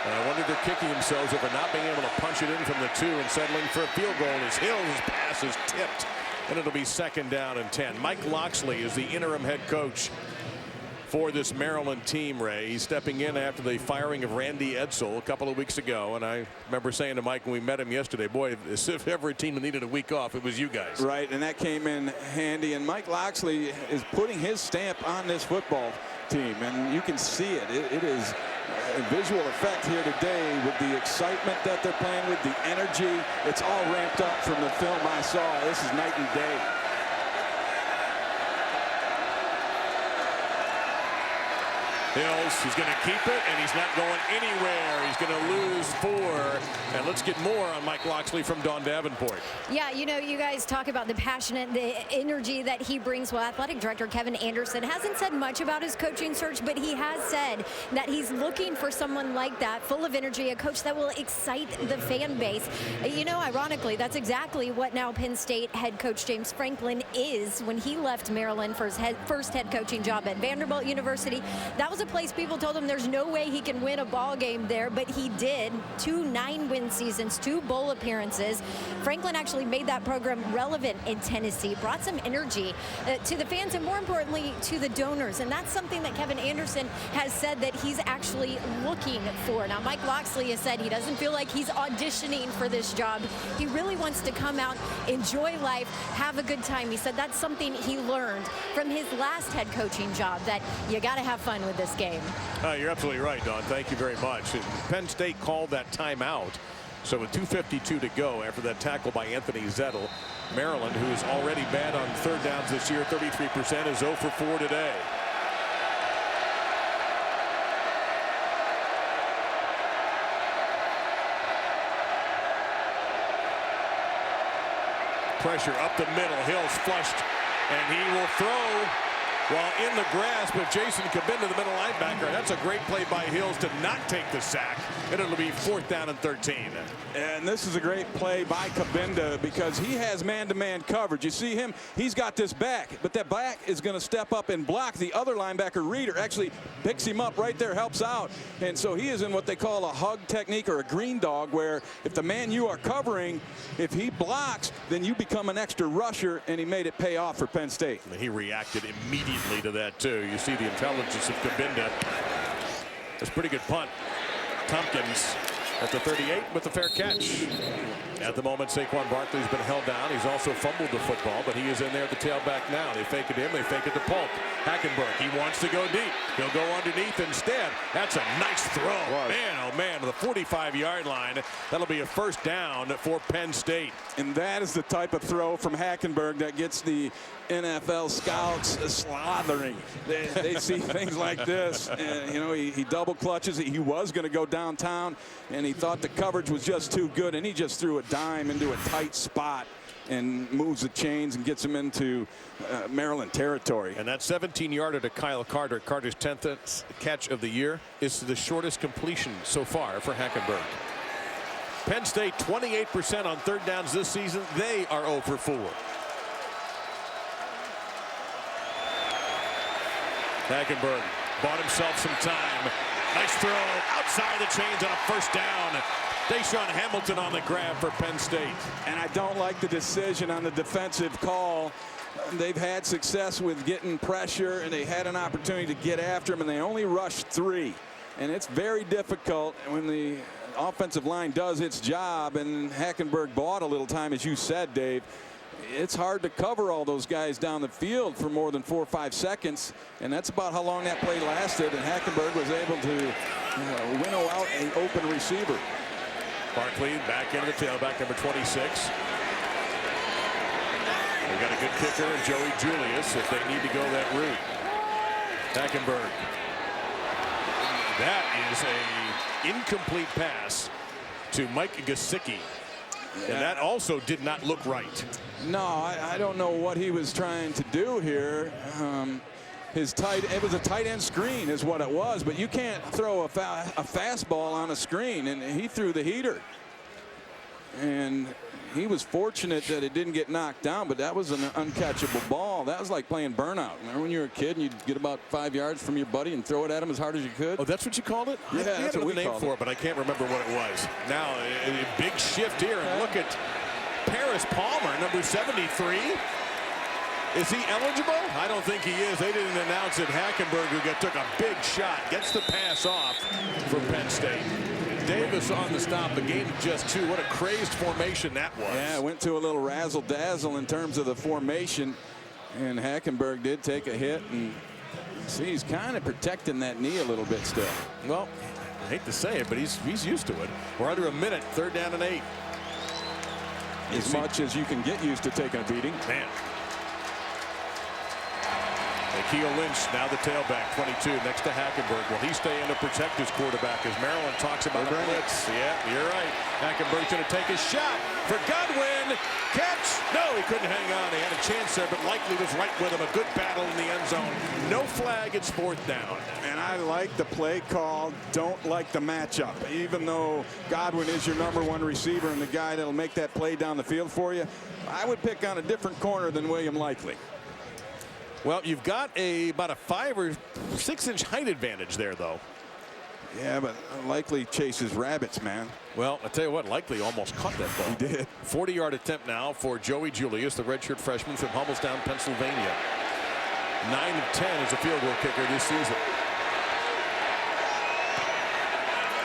And I wonder if they're kicking themselves over not being able to punch it in from the 2 and settling for a field goal as Hill's pass is tipped, and it'll be 2nd down and 10. Mike Loxley is the interim head coach for this Maryland team, Ray. He's stepping in after the firing of Randy Edsall a couple of weeks ago. And I remember saying to Mike when we met him yesterday, boy, if ever a team needed a week off, it was you guys. Right, and that came in handy. And Mike Loxley is putting his stamp on this football team. And you can see it. It is a visual effect here today with the excitement that they're playing with, the energy. It's all ramped up from the film I saw. This is night and day. Hills, he's going to keep it, and he's not going anywhere. He's going to lose 4. And let's get more on Mike Loxley from Dawn Davenport. Yeah, you know, you guys talk about the passion, the energy that he brings. Well, athletic director Kevin Anderson hasn't said much about his coaching search, but he has said that he's looking for someone like that, full of energy, a coach that will excite the fan base. You know, ironically, that's exactly what now Penn State head coach James Franklin is when he left Maryland for his first head coaching job at Vanderbilt University. That was a place people told him there's no way he can win a ball game there, but he did. 2 9-win seasons, 2 bowl appearances. Franklin actually made that program relevant in Tennessee, brought some energy to the fans and more importantly to the donors, and that's something that Kevin Anderson has said that he's actually looking for. Now Mike Loxley has said he doesn't feel like he's auditioning for this job. He really wants to come out, enjoy life, have a good time. He said that's something he learned from his last head coaching job, that you got to have fun with this game. You're absolutely right, Don. Thank you very much. Penn State called that timeout. So with 2:52 to go after that tackle by Anthony Zettel, Maryland, who is already bad on 3rd downs this year, 33%, is 0 for 4 today. Pressure up the middle. Hill's flushed, and he will throw While in the grasp of Jason Cabinda, the middle linebacker. That's a great play by Hills to not take the sack. And it'll be 4th down and 13. And this is a great play by Cabinda because he has man-to-man coverage. You see him, he's got this back, but that back is going to step up and block. The other linebacker, Reeder, actually picks him up right there, helps out. And so he is in what they call a hug technique or a green dog, where if the man you are covering, if he blocks, then you become an extra rusher, and he made it pay off for Penn State. And he reacted immediately to that, too. You see the intelligence of Cabinda. That's a pretty good punt. Tompkins at the 38 with the fair catch. At the moment, Saquon Barkley's been held down. He's also fumbled the football, but he is in there at the tailback now. They fake it him. They fake it to Polk. Hackenberg, he wants to go deep. He'll go underneath instead. That's a nice throw. Man, oh man, to the 45-yard line. That'll be a 1st down for Penn State. And that is the type of throw from Hackenberg that gets the NFL scouts slothering. They see things like this. And, you know, he double clutches it. He was going to go downtown, and he thought the coverage was just too good, and he just threw a dime into a tight spot and moves the chains and gets him into Maryland territory. And that 17-yarder to Kyle Carter, Carter's 10th catch of the year, is the shortest completion so far for Hackenberg. Penn State 28% on 3rd downs this season. They are 0 for 4. Hackenberg bought himself some time. Nice throw outside the chains on a 1st down. Deshaun Hamilton on the grab for Penn State. And I don't like the decision on the defensive call. They've had success with getting pressure, and they had an opportunity to get after him, and they only rushed 3. And it's very difficult when the offensive line does its job, and Hackenberg bought a little time, as you said, Dave. It's hard to cover all those guys down the field for more than 4 or 5 seconds, and that's about how long that play lasted, and Hackenberg was able to winnow out an open receiver. Barkley back into the tailback, number 26. They've got a good kicker, Joey Julius, if they need to go that route. Hackenberg. That is a incomplete pass to Mike Gesicki. And that also did not look right. No, I don't know what he was trying to do here. It was a tight end screen is what it was, but you can't throw a fastball on a screen, and he threw the heater. And he was fortunate that it didn't get knocked down, but that was an uncatchable ball. That was like playing burnout. Remember when you were a kid and you'd get about 5 yards from your buddy and throw it at him as hard as you could? Oh, that's what you called it? Yeah, that's what we name called for it, but I can't remember what it was. Now, a big shift here, and look at Paris Palmer, number 73. Is he eligible? I don't think he is. They didn't announce it. Hackenberg took a big shot, gets the pass off for Penn State. Davis on the stop, the gain of just 2. What a crazed formation that was. Yeah, went to a little razzle-dazzle in terms of the formation, and Hackenberg did take a hit, and see, he's kind of protecting that knee a little bit still. Well, I hate to say it, but he's used to it. We're under a minute, 3rd down and 8. As much as you can get used to taking a beating. Man. Akeel Lynch, now the tailback, 22, next to Hackenberg. Will he stay in to protect his quarterback as Maryland talks about a blitz? Yeah, you're right. Hackenberg's going to take a shot for Godwin. Catch. No, he couldn't hang on. He had a chance there, but Likely was right with him. A good battle in the end zone. No flag. It's 4th down. And I like the play call. Don't like the matchup. Even though Godwin is your number 1 receiver and the guy that'll make that play down the field for you, I would pick on a different corner than William Likely. Well, you've got about a 5 or 6 inch height advantage there, though. Yeah, but Likely chases rabbits, man. Well, I tell you what, Likely almost caught that ball. He did. 40-yard attempt now for Joey Julius, the redshirt freshman from Hummelstown, Pennsylvania. 9 of 10 as a field goal kicker this season.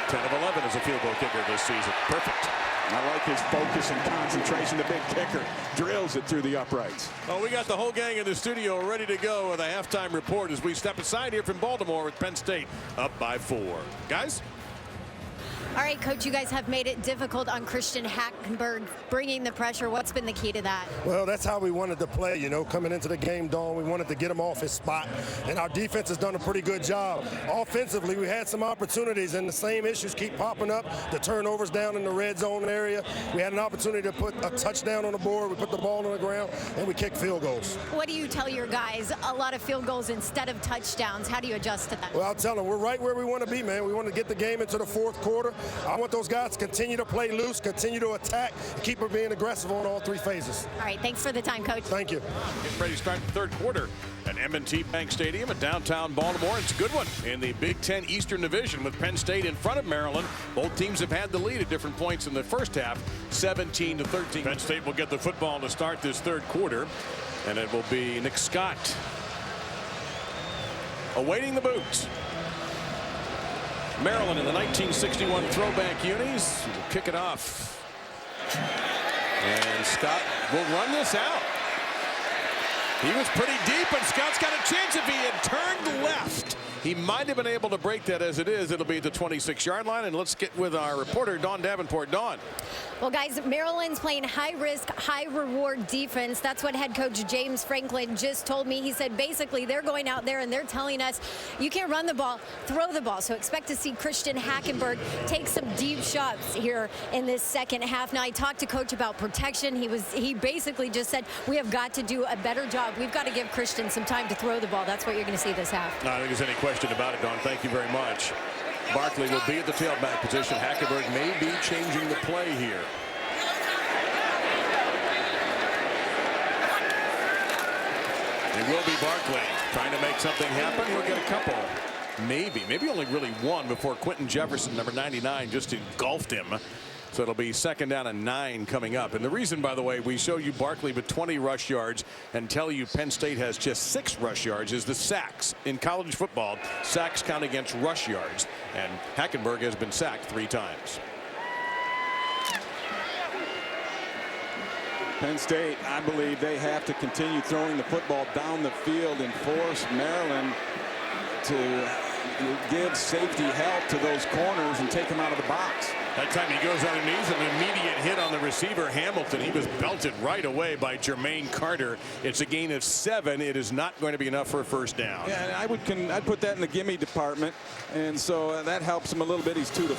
10 of 11 as a field goal kicker this season. Perfect. I like his focus and concentration. The big kicker drills it through the uprights. Well, we got the whole gang in the studio ready to go with a halftime report as we step aside here from Baltimore with Penn State up by 4. Guys? All right, Coach, you guys have made it difficult on Christian Hackenberg, bringing the pressure. What's been the key to that? Well, that's how we wanted to play, you know, coming into the game, Dawn. We wanted to get him off his spot, and our defense has done a pretty good job. Offensively, we had some opportunities, and the same issues keep popping up. The turnovers down in the red zone area. We had an opportunity to put a touchdown on the board. We put the ball on the ground, and we kicked field goals. What do you tell your guys? A lot of field goals instead of touchdowns. How do you adjust to that? Well, I'll tell them we're right where we want to be, man. We want to get the game into the fourth quarter. I want those guys to continue to play loose, continue to attack, and keep being aggressive on all three phases. All right, thanks for the time, Coach. Thank you. Getting ready to start the third quarter at M&T Bank Stadium in downtown Baltimore. It's a good one in the Big Ten Eastern Division with Penn State in front of Maryland. Both teams have had the lead at different points in the first half, 17-13. Penn State will get the football to start this third quarter, and it will be Nick Scott awaiting the boot. Maryland in the 1961 throwback unis will kick it off. And Scott will run this out. He was pretty deep, and Scott's got a chance. If he had turned left, he might have been able to break that. As it is, it'll be at the 26-yard line. And let's get with our reporter, Dawn Davenport. Dawn. Well, guys, Maryland's playing high-risk, high-reward defense. That's what head coach James Franklin just told me. He said basically they're going out there and they're telling us you can't run the ball, throw the ball. So expect to see Christian Hackenberg take some deep shots here in this second half. Now, I talked to Coach about protection. He basically just said we have got to do a better job. We've got to give Christian some time to throw the ball. That's what you're going to see this half. I don't think there's any question about it, Dawn. Thank you very much. Barkley will be at the tailback position. Hackenberg may be changing the play here. It will be Barkley trying to make something happen. We'll get a couple. Maybe only really one before Quentin Jefferson, number 99, just engulfed him. So it'll be second down and 9 coming up. And the reason, by the way, we show you Barkley with 20 rush yards and tell you Penn State has just 6 rush yards is the sacks. In college football, sacks count against rush yards. And Hackenberg has been sacked 3 times. Penn State, I believe they have to continue throwing the football down the field and force Maryland to give safety help to those corners and take them out of the box. That time he goes underneath, an immediate hit on the receiver, Hamilton. He was belted right away by Jermaine Carter. It's a gain of 7. It is not going to be enough for a first down. Yeah, and I'd put that in the gimme department, and so that helps him a little bit. He's 2 out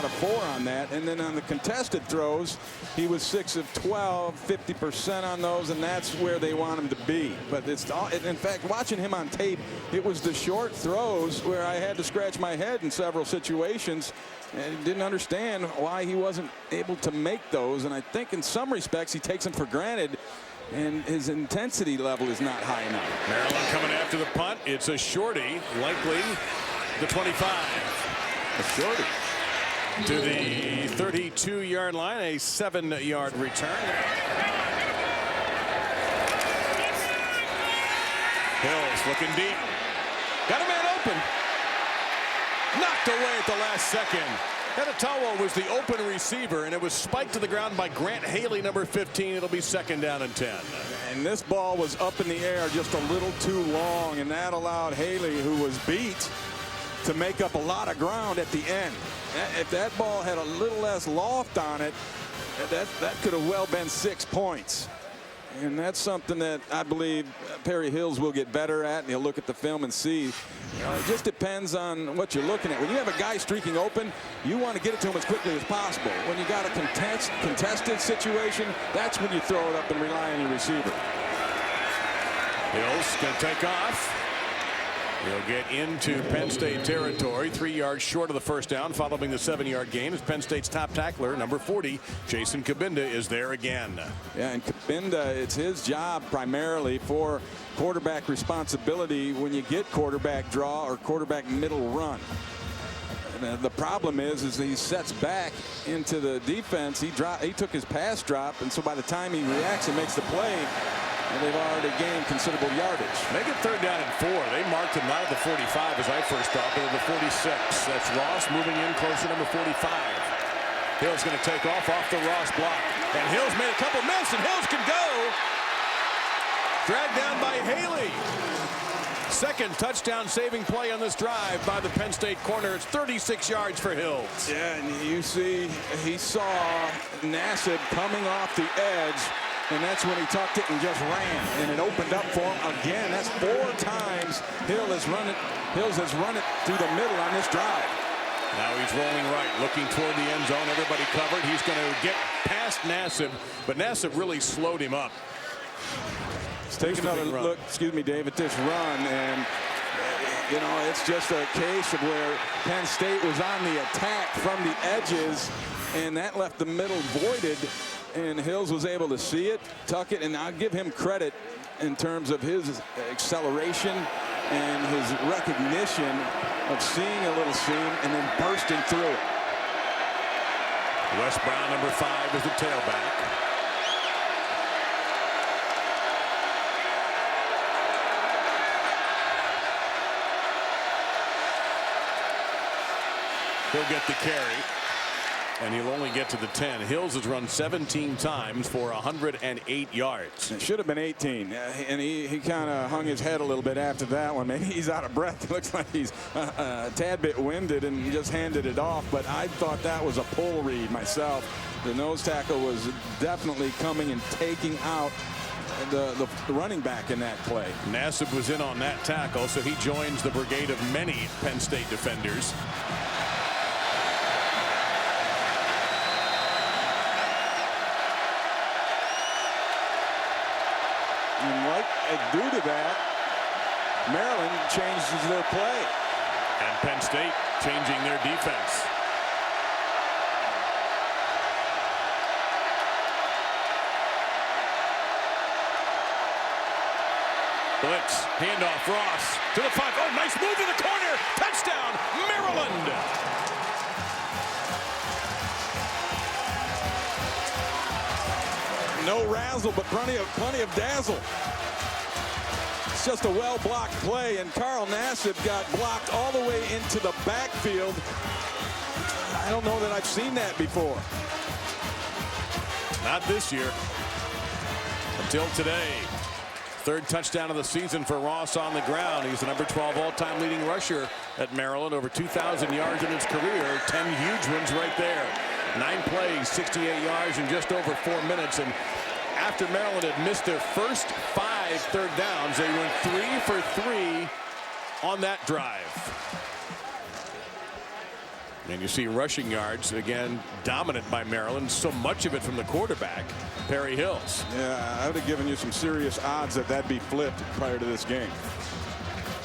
of 4 on that. And then on the contested throws, he was 6 of 12, 50% on those, and that's where they want him to be. But it's in fact, watching him on tape, it was the short throws where I had to scratch my head in several situations. And didn't understand why he wasn't able to make those. And I think in some respects he takes them for granted, and his intensity level is not high enough. Maryland coming after the punt. It's a shorty, likely the 25. A shorty. To the 32-yard line, a 7-yard return. Hills looking deep. Got a man open. Knocked away at the last second. Edatawa was the open receiver, and it was spiked to the ground by Grant Haley, number 15. It'll be second down and 10. And this ball was up in the air just a little too long, and that allowed Haley, who was beat, to make up a lot of ground at the end. If that ball had a little less loft on it, that could have well been 6 points. And that's something that I believe Perry Hills will get better at, and he'll look at the film and see. It just depends on what you're looking at. When you have a guy streaking open, you want to get it to him as quickly as possible. When you got a contested situation, that's when you throw it up and rely on your receiver. Hills going to take off. He'll get into Penn State territory, 3 yards short of the first down, following the 7-yard gain as Penn State's top tackler, number 40, Jason Kabinda, is there again. Yeah, and Kabinda, it's his job primarily for quarterback responsibility when you get quarterback draw or quarterback middle run. And the problem is he sets back into the defense. He took his pass drop, and so by the time he reacts and makes the play, they've already gained considerable yardage. Make it third down and 4. They marked him not at the 45 as I first thought, but at the 46. That's Ross moving in closer, number 45. Hill's going to take off the Ross block. And Hill's made a couple misses, and Hills can go. Dragged down by Haley. second touchdown saving play on this drive by the Penn State corner. It's 36 yards for Hills. Yeah, and you see, he saw Nassib coming off the edge, and that's when he tucked it and just ran, and it opened up for him again. That's 4 times Hills has run it through the middle on this drive. Now he's rolling right, looking toward the end zone. Everybody covered. He's going to get past Nassib, but Nassib really slowed him up. Let's take another look, excuse me, Dave, at this run, and you know, it's just a case of where Penn State was on the attack from the edges, and that left the middle voided, and Hills was able to see it, tuck it, and I'll give him credit in terms of his acceleration and his recognition of seeing a little seam and then bursting through it. Wes Brown, number 5, is the tailback. He'll get the carry, and he'll only get to the 10. Hills has run 17 times for 108 yards. It should have been 18, and he kind of hung his head a little bit after that one. Maybe he's out of breath. It looks like he's a tad bit winded and just handed it off, but I thought that was a pull read myself. The nose tackle was definitely coming and taking out the running back in that play. Nassib was in on that tackle, so he joins the brigade of many Penn State defenders. And due to that, Maryland changes their play. And Penn State changing their defense. Blitz, handoff, Ross to the 5. Oh, nice move to the corner. Touchdown, Maryland. No razzle, but plenty of dazzle. It's just a well-blocked play, and Carl Nassib got blocked all the way into the backfield. I don't know that I've seen that before. Not this year. Until today. 3rd touchdown of the season for Ross on the ground. He's the number 12 all-time leading rusher at Maryland. Over 2,000 yards in his career. 10 huge ones right there. 9 plays, 68 yards in just over 4 minutes. And after Maryland had missed their first 5 third downs, they went 3 for 3 on that drive. And you see rushing yards, again, dominant by Maryland. So much of it from the quarterback, Perry Hills. Yeah, I would have given you some serious odds that that'd be flipped prior to this game.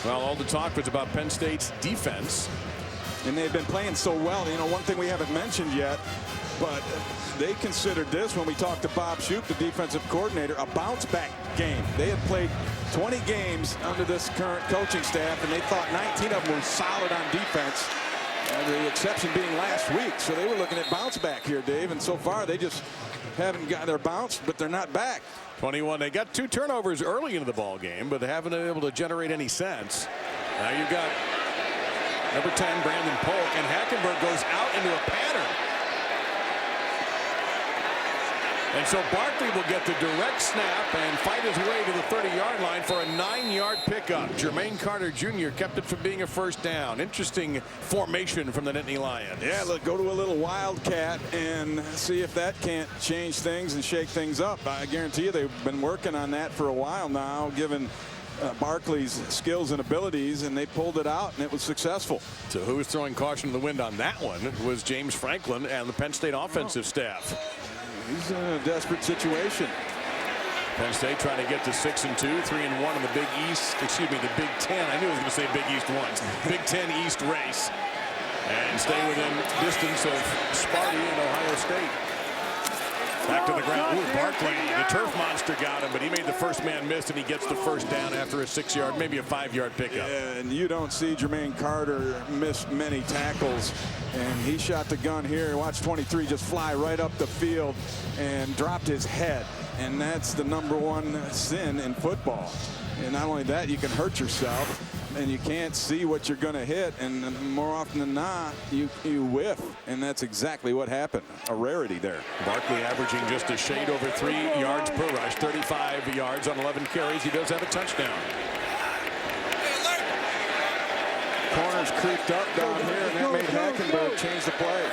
Well, all the talk was about Penn State's defense. And they've been playing so well. You know, one thing we haven't mentioned yet, but they considered this when we talked to Bob Shoop, the defensive coordinator, a bounce-back game. They had played 20 games under this current coaching staff, and they thought 19 of them were solid on defense. The exception being last week. So they were looking at bounce back here, Dave, and so far they just haven't got their bounce, but they're not back. 21. They got 2 turnovers early into the ball game, but they haven't been able to generate any sense. Now you've got number 10, Brandon Polk, and Hackenberg goes out into a pattern. And so Barkley will get the direct snap and fight his way to the 30-yard line for a 9-yard pickup. Jermaine Carter Jr. kept it from being a first down. Interesting formation from the Nittany Lions. Yeah, let's go to a little wildcat and see if that can't change things and shake things up. I guarantee you they've been working on that for a while now, given Barkley's skills and abilities, and they pulled it out, and it was successful. So who was throwing caution to the wind on that one was James Franklin and the Penn State offensive staff. He's in a desperate situation. Penn State trying to get to 6-2, 3-1 in the Big East, excuse me, the Big Ten. I knew I was going to say Big East once. Big Ten East race. And stay within distance of Sparty and Ohio State. Back to the ground. Ooh, Barkley, the turf monster got him, but he made the first man miss, and he gets the first down after a 6-yard, maybe a 5-yard pickup. Yeah, and you don't see Jermaine Carter miss many tackles, and he shot the gun here. Watch 23 just fly right up the field and dropped his head, and that's the #1 sin in football. And not only that, you can hurt yourself, and you can't see what you're going to hit, and more often than not, you whiff, and that's exactly what happened. A rarity there. Barkley averaging just a shade over 3 yards per rush, 35 yards on 11 carries. He does have a touchdown. Lions creeped up down here, and that made Hackenberg change the play.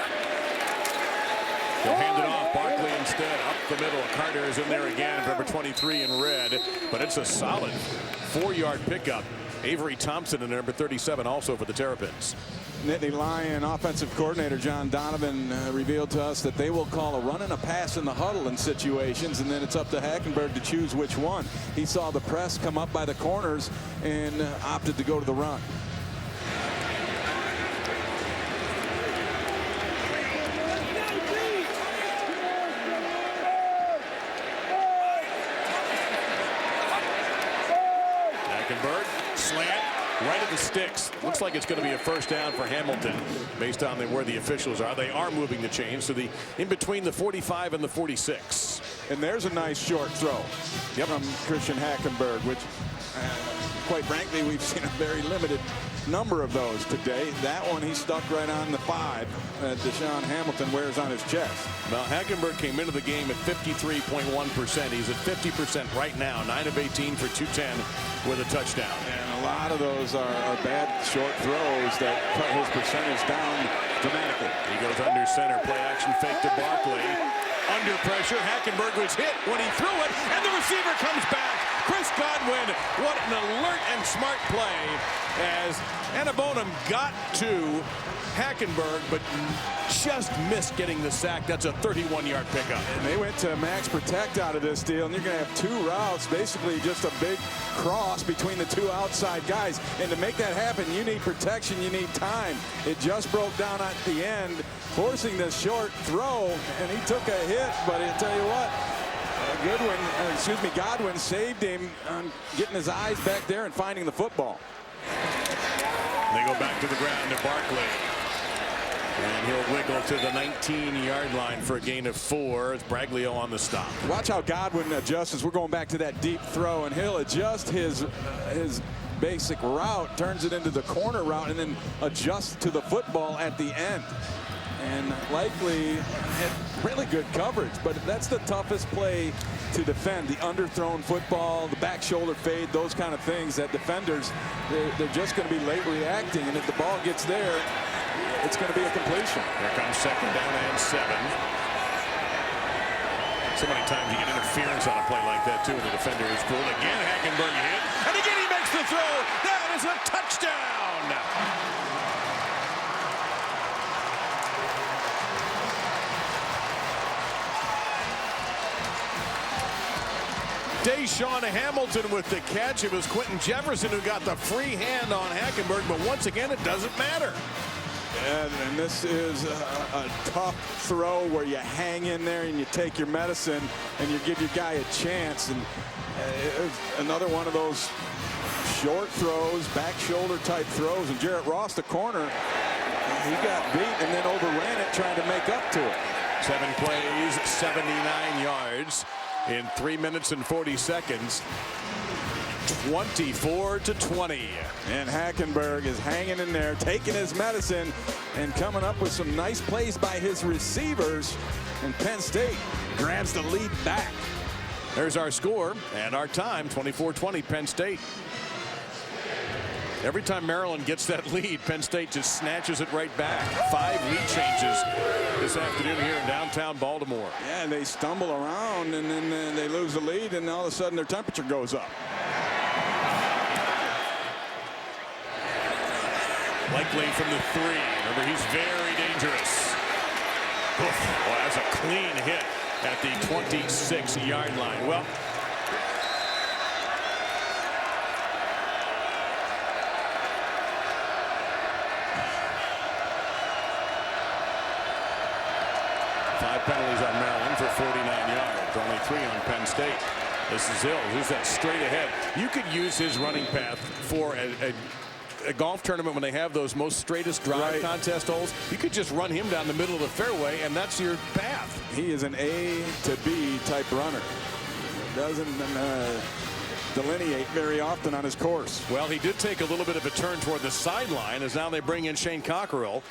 They'll hand it off. Barkley instead. Up the middle. Carter is in there again. Number 23 in red. But it's a solid 4-yard pickup. Avery Thompson and number 37 also for the Terrapins. Nittany Lion offensive coordinator John Donovan revealed to us that they will call a run and a pass in the huddle in situations, and then it's up to Hackenberg to choose which one. He saw the press come up by the corners and opted to go to the run. Hackenberg, slant, right at the sticks. Looks like it's going to be a first down for Hamilton based on where the officials are. They are moving the chains to the in between the 45 and the 46. And there's a nice short throw from Christian Hackenberg, which quite frankly we've seen a very limited number of those today. That one he stuck right on the 5 that Deshaun Hamilton wears on his chest. Now Hackenberg came into the game at 53.1%. He's at 50% right now. 9 of 18 for 210 with a touchdown. And a lot of those are bad short throws that cut his percentage down dramatically. He goes under center. Play action fake to Barkley. Under pressure. Hackenberg was hit when he threw it, and the receiver comes back. Chris Godwin, what an alert and smart play as Annabonum got to Hackenberg, but just missed getting the sack. That's a 31-yard pickup. And they went to max protect out of this deal, and you're going to have 2 routes, basically just a big cross between the 2 outside guys. And to make that happen, you need protection, you need time. It just broke down at the end, forcing this short throw, and he took a hit, but I'll tell you what, Godwin saved him on getting his eyes back there and finding the football. They go back to the ground to Barkley. And he'll wiggle to the 19-yard line for a gain of 4. It's Braglio on the stop. Watch how Godwin adjusts as we're going back to that deep throw, and he'll adjust his basic route, turns it into the corner route, and then adjusts to the football at the end. And likely had really good coverage, but that's the toughest play to defend. The underthrown football, the back shoulder fade, those kind of things that defenders, they're just going to be late reacting, and if the ball gets there, it's going to be a completion. Here comes second down and 7. So many times you get interference on a play like that, too, and the defender is pulled. Again, Hackenberg hit, and again he makes the throw. That is a touchdown. Deshaun Hamilton with the catch. It was Quentin Jefferson who got the free hand on Hackenberg, but once again, it doesn't matter. And this is a tough throw where you hang in there and you take your medicine and you give your guy a chance. And another one of those short throws, back shoulder type throws. And Jarrett Ross, the corner, he got beat and then overran it trying to make up to it. 7 plays, 79 yards in 3 minutes and 40 seconds. 24-20. And Hackenberg is hanging in there, taking his medicine, and coming up with some nice plays by his receivers. And Penn State grabs the lead back. There's our score and our time, 24-20, Penn State. Every time Maryland gets that lead, Penn State just snatches it right back. 5 lead changes this afternoon here in downtown Baltimore. Yeah, and they stumble around, and then they lose the lead, and all of a sudden their temperature goes up. Likely from the 3. Remember, he's very dangerous. Oof, well, that's a clean hit at the 26-yard line. Well, penalties on Maryland for 49 yards. Only 3 on Penn State. This is Hill. Who's that straight ahead? You could use his running path for a golf tournament when they have those most straightest drive contest holes. You could just run him down the middle of the fairway, and that's your path. He is an A to B type runner. Doesn't delineate very often on his course. Well, he did take a little bit of a turn toward the sideline as now they bring in Shane Cockerell.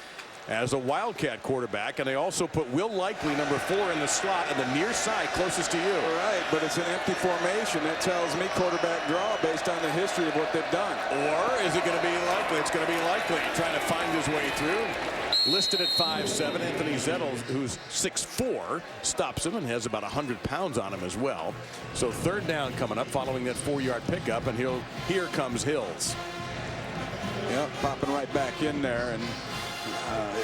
as a Wildcat quarterback, and they also put Will Likely, number 4, in the slot on the near side closest to you. Right, but it's an empty formation. That tells me quarterback draw based on the history of what they've done. Or is it going to be Likely? It's going to be Likely trying to find his way through. Listed at 5'7", Anthony Zettles, who's 6'4", stops him and has about 100 pounds on him as well. So third down coming up following that 4-yard pickup, and here comes Hills. Yep, popping right back in there, and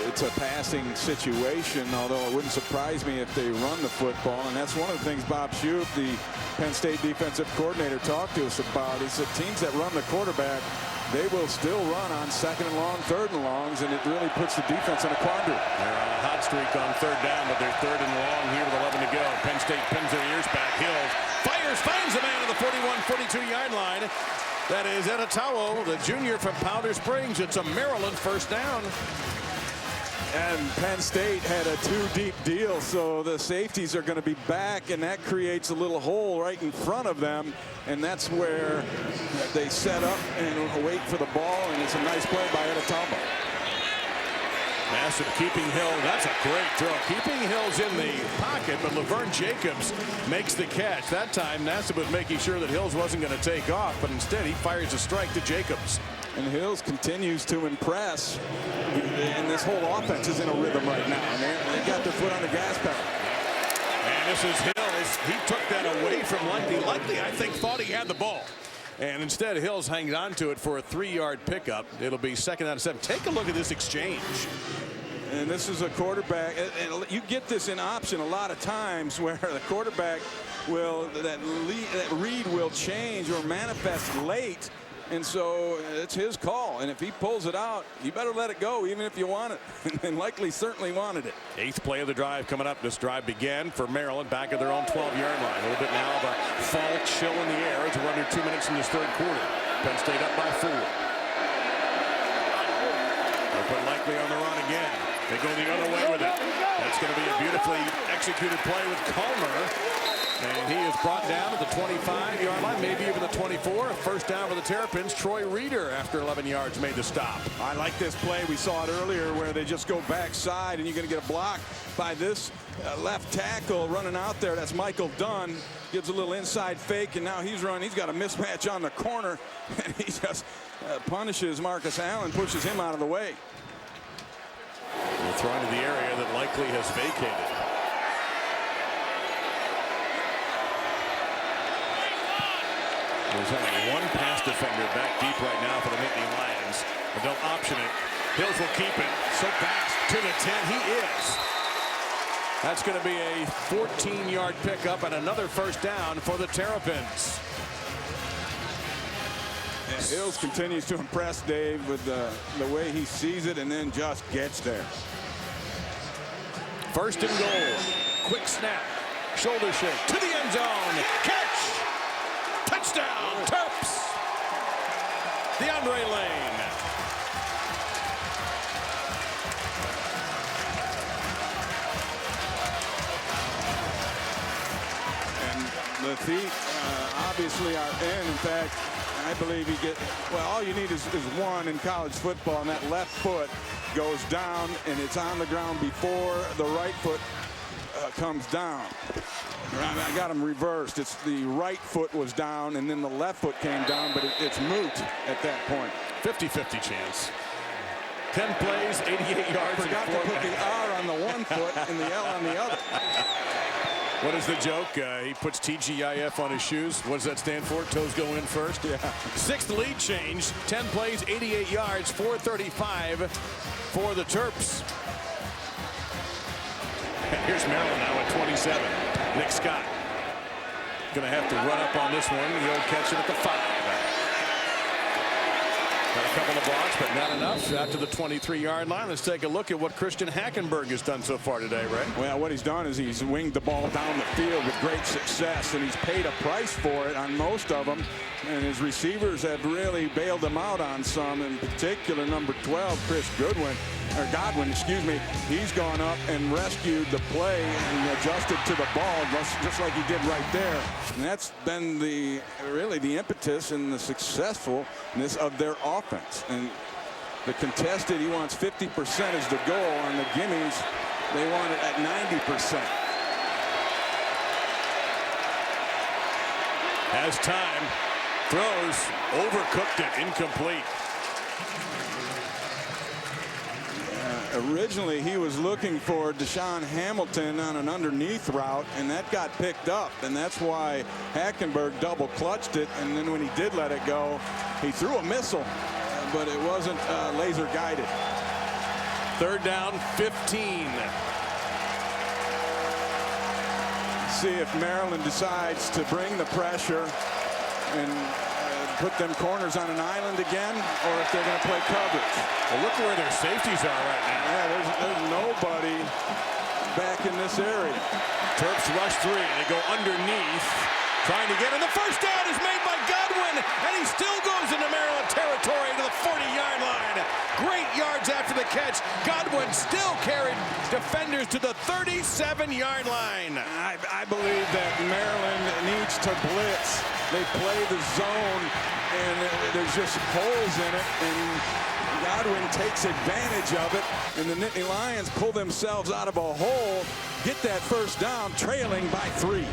it's a passing situation, although it wouldn't surprise me if they run the football. And that's one of the things Bob Shoup, the Penn State defensive coordinator, talked to us about. He said teams that run the quarterback, they will still run on 2nd and long, 3rd and longs, and it really puts the defense in a quandary. They're on a hot streak on 3rd down, but they're 3rd and long here with 11 to go. Penn State pins their ears back. Hills fires, finds a man at the 41-42-yard line. That is Edatawo, the junior from Powder Springs. It's a Maryland first down. And Penn State had a 2-deep deal, so the safeties are going to be back, and that creates a little hole right in front of them. And that's where they set up and wait for the ball, and it's a nice play by Edatawo. Nassib keeping Hill. That's a great throw. Keeping Hills in the pocket, but Laverne Jacobs makes the catch. That time, Nassib was making sure that Hills wasn't going to take off, but instead he fires a strike to Jacobs. And Hills continues to impress, and this whole offense is in a rhythm right now. And they got their foot on the gas pedal. And this is Hills. He took that away from Likely. Likely, I think, thought he had the ball. And instead, Hills hangs on to it for a 3-yard pickup. It'll be 2nd out of 7. Take a look at this exchange. And this is a quarterback, and you get this in option a lot of times where the quarterback will, that read will change or manifest late. And so it's his call. And if he pulls it out, you better let it go, even if you want it. And Likely certainly wanted it. 8th play of the drive coming up. This drive began for Maryland back at their own 12-yard line. A little bit now of a fall chill in the air as we're under 2 minutes in this 3rd quarter. Penn State up by 4. They'll put Likely on the run again. They go the other way with it. That's going to be a beautifully executed play with Comer. And he is brought down at the 25-yard line, maybe even the 24. First down for the Terrapins. Troy Reeder, after 11 yards, made the stop. I like this play. We saw it earlier where they just go backside, and you're going to get a block by this left tackle running out there. That's Michael Dunn. Gives a little inside fake, and now he's running. He's got a mismatch on the corner, and he just punishes Marcus Allen, pushes him out of the way. We're thrown to the area that Likely has vacated. There's only one pass defender back deep right now for the Nittany Lions. But they'll option it. Hills will keep it. So fast to the 10. He is. That's going to be a 14-yard pickup and another first down for the Terrapins. And Hills continues to impress, Dave, with the way he sees it and then just gets there. First and goal. Quick snap. Shoulder shake to the end zone. Catch. Touchdown, Terps. DeAndre Lane. And the feet obviously are in. In fact, I believe he gets, well, all you need is one in college football, and that left foot goes down, and it's on the ground before the right foot comes down. I got him reversed. It's the right foot was down, and then the left foot came down, but it's moot at that point. 50-50 chance. 10 plays, 88 yards. Forgot to put the R on the one foot and the L on the other. What is the joke? He puts TGIF on his shoes. What does that stand for? Toes go in first? Yeah. 6th lead change. 10 plays, 88 yards, 435 for the Terps. And here's Maryland now at 27. Nick Scott going to have to run up on this one. He'll catch it at the 5. Got a couple of blocks, but not enough. Out to the 23-yard line. Let's take a look at what Christian Hackenberg has done so far today, Ray. Well, what he's done is he's winged the ball down the field with great success, and he's paid a price for it on most of them. And his receivers have really bailed him out on some, in particular number 12, Chris Godwin, excuse me. He's gone up and rescued the play and adjusted to the ball just like he did right there. And that's been really the impetus and the successfulness of their offense. And The contested, he wants 50% as the goal. On the gimmies, they want it at 90%. Has time, throws, overcooked it, incomplete. Originally, he was looking for Deshaun Hamilton on an underneath route, and that got picked up, and that's why Hackenberg double clutched it. And then when he did let it go, he threw a missile, but it wasn't laser guided. 3rd down, 15. See if Maryland decides to bring the pressure and put them corners on an island again, or if they're going to play coverage. Well, look where their safeties are right now. Yeah, there's nobody back in this area. Terps rush 3. They go underneath, trying to get in. The first down is made by Godwin, and he still goes into Maryland territory to the 40-yard line. Great yards after the catch. Godwin still carried defenders to the 37-yard line. I believe that Maryland needs to blitz. They play the zone, and there's just holes in it, and Godwin takes advantage of it, and the Nittany Lions pull themselves out of a hole, get that first down, trailing by 3.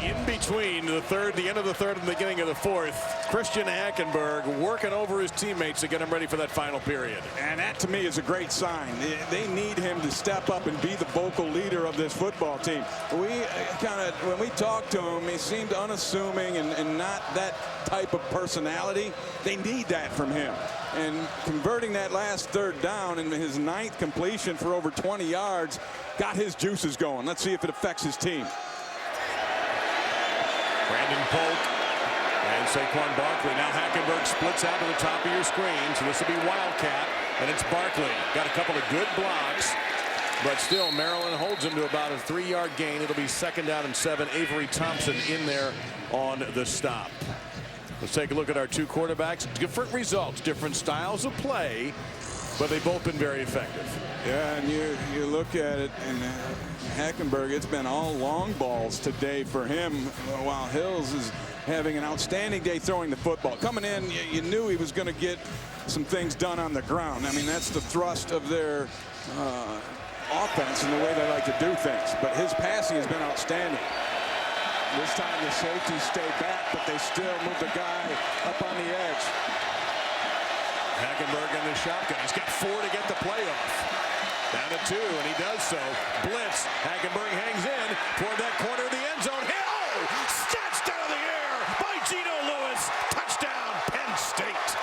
In between the end of the 3rd and the beginning of the 4th, Christian Hackenberg working over his teammates to get him ready for that final period. And that, to me, is a great sign. They need him to step up and be the vocal leader of this football team. When we talked to him, he seemed unassuming and not that type of personality. They need that from him. And converting that last 3rd down and his 9th completion for over 20 yards got his juices going. Let's see if it affects his team. Brandon Polk and Saquon Barkley. Now Hackenberg splits out to the top of your screen, so this will be Wildcat, and it's Barkley. Got a couple of good blocks, but still Maryland holds him to about a 3-yard gain. It'll be 2nd down and 7. Avery Thompson in there on the stop. Let's take a look at our 2 quarterbacks. Different results, different styles of play, but they've both been very effective. Yeah, and you look at it, and Hackenberg, it's been all long balls today for him, while Hills is having an outstanding day throwing the football. Coming in, you knew he was going to get some things done on the ground. I mean, that's the thrust of their offense and the way they like to do things. But his passing has been outstanding. This time the safeties stay back, but they still move the guy up on the edge. Hackenberg in the shotgun. He's got 4 to get the play off. Down to 2, and he does so. Blitz. Hackenberg hangs in toward that corner of the end zone. Snatched out of the air by Geno Lewis. Touchdown, Penn State.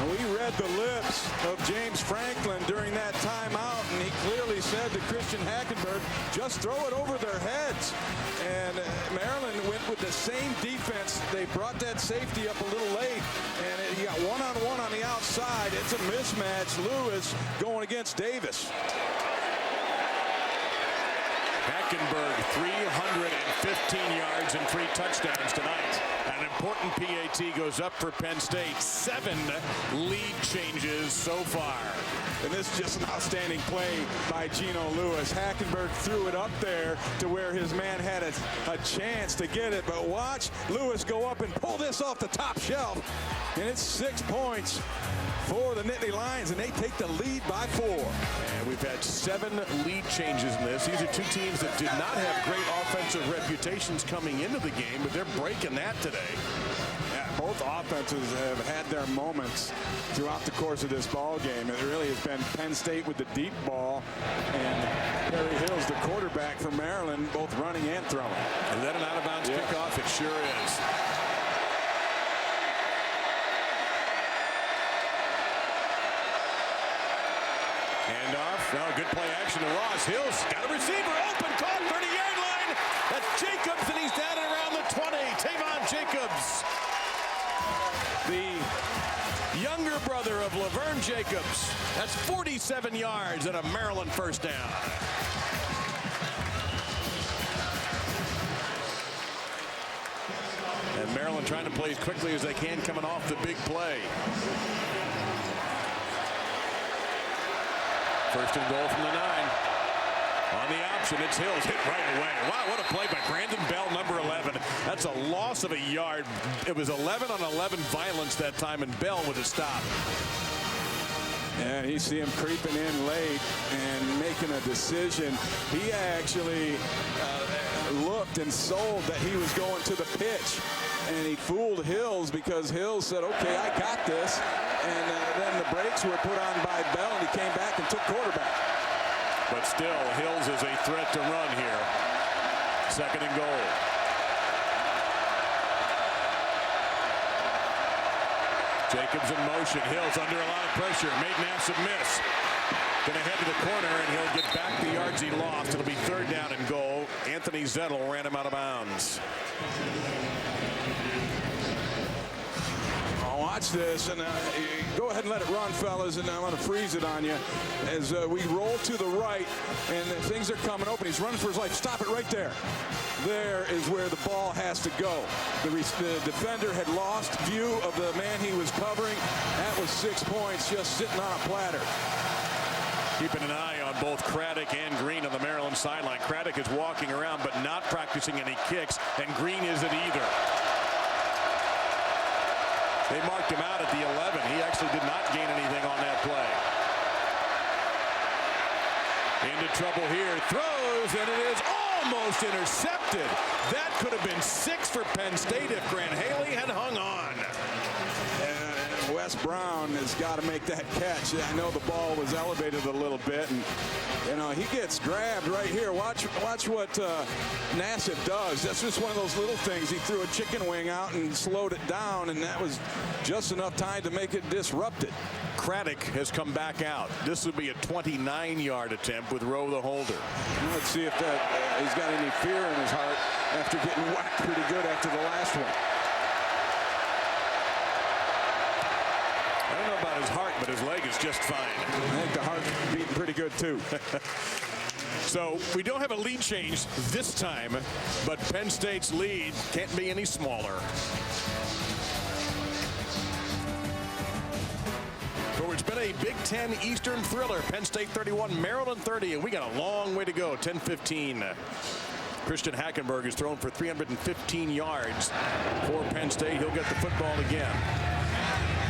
We read the lips of James Franklin during that timeout, and he clearly said to Christian Hackenberg, just throw it over their heads. And Maryland went with the same defense. They brought that safety up a little late, and you got one-on-one on the outside. It's a mismatch. Lewis going against Davis. Hackenberg, 315 yards and 3 touchdowns tonight. An important PAT goes up for Penn State. 7 lead changes so far. And this is just an outstanding play by Geno Lewis. Hackenberg threw it up there to where his man had a chance to get it. But watch Lewis go up and pull this off the top shelf. And it's 6 points for the Nittany Lions, and they take the lead by 4. And we've had 7 lead changes in this. These are 2 teams that did not have great offensive reputations coming into the game, but they're breaking that today. Yeah, both offenses have had their moments throughout the course of this ball game. It really has been Penn State with the deep ball, and Perry Hills, the quarterback for Maryland, both running and throwing. Is that an out-of-bounds kickoff? It sure is. Handoff. Now good play action to Ross. Hills got a receiver open, caught 30-yard line. That's Jacobs, and he's down and around the 20. Tavon Jacobs, the younger brother of Laverne Jacobs. That's 47 yards and a Maryland first down. And Maryland trying to play as quickly as they can coming off the big play. First and goal from the 9. On the option, it's Hills hit right away. Wow, what a play by Brandon Bell, number 11. That's a loss of a yard. It was 11 on 11 violence that time, and Bell with a stop. And you see him creeping in late and making a decision. He actually looked and sold that he was going to the pitch. And he fooled Hills because Hills said, okay, I got this. And then the brakes were put on by Bell, and he came back and took quarterback. But still, Hills is a threat to run here. 2nd and goal. Jacobs in motion. Hills under a lot of pressure. Made massive miss. Going to head to the corner, and he'll get back the yards he lost. It'll be 3rd down and goal. Anthony Zettel ran him out of bounds. Watch this, and go ahead and let it run, fellas, and I'm going to freeze it on you as we roll to the right, and things are coming open. He's running for his life. Stop it right there. There is where the ball has to go. The defender had lost view of the man he was covering. That was 6 points just sitting on a platter. Keeping an eye on both Craddock and Green on the Maryland sideline. Craddock is walking around but not practicing any kicks, and Green isn't either. They marked him out at the 11. He actually did not gain anything on that play. Into trouble here. Throws, and it is almost intercepted. That could have been 6 for Penn State if Grant Haley had hung on. Wes Brown has got to make that catch. I know the ball was elevated a little bit, and he gets grabbed right here. Watch what Nassif does. That's just one of those little things. He threw a chicken wing out and slowed it down, and that was just enough time to make it disrupted. Craddock has come back out. This would be a 29-yard attempt with Rowe the holder. Let's see if he's got any fear in his heart after getting whacked pretty good after the last one. I don't know about his heart, but his leg is just fine. I think the heart's beating pretty good, too. So we don't have a lead change this time, but Penn State's lead can't be any smaller. So it's been a Big Ten Eastern thriller. Penn State 31, Maryland 30, and we got a long way to go. 10-15. Christian Hackenberg is thrown for 315 yards for Penn State. He'll get the football again.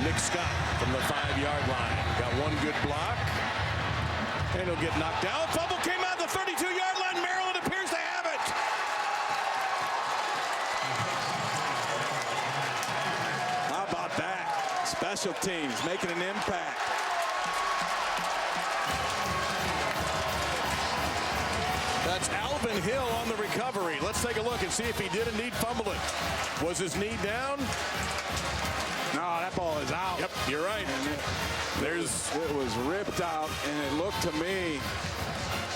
Nick Scott from the 5-yard line. Got one good block. And he'll get knocked down. Fumble came out the 32-yard line. Maryland appears to have it. How about that? Special teams making an impact. That's Alvin Hill on the recovery. Let's take a look and see if he did indeed fumble it. Was his knee down? No, that ball is out. Yep, you're right. It was ripped out, and it looked to me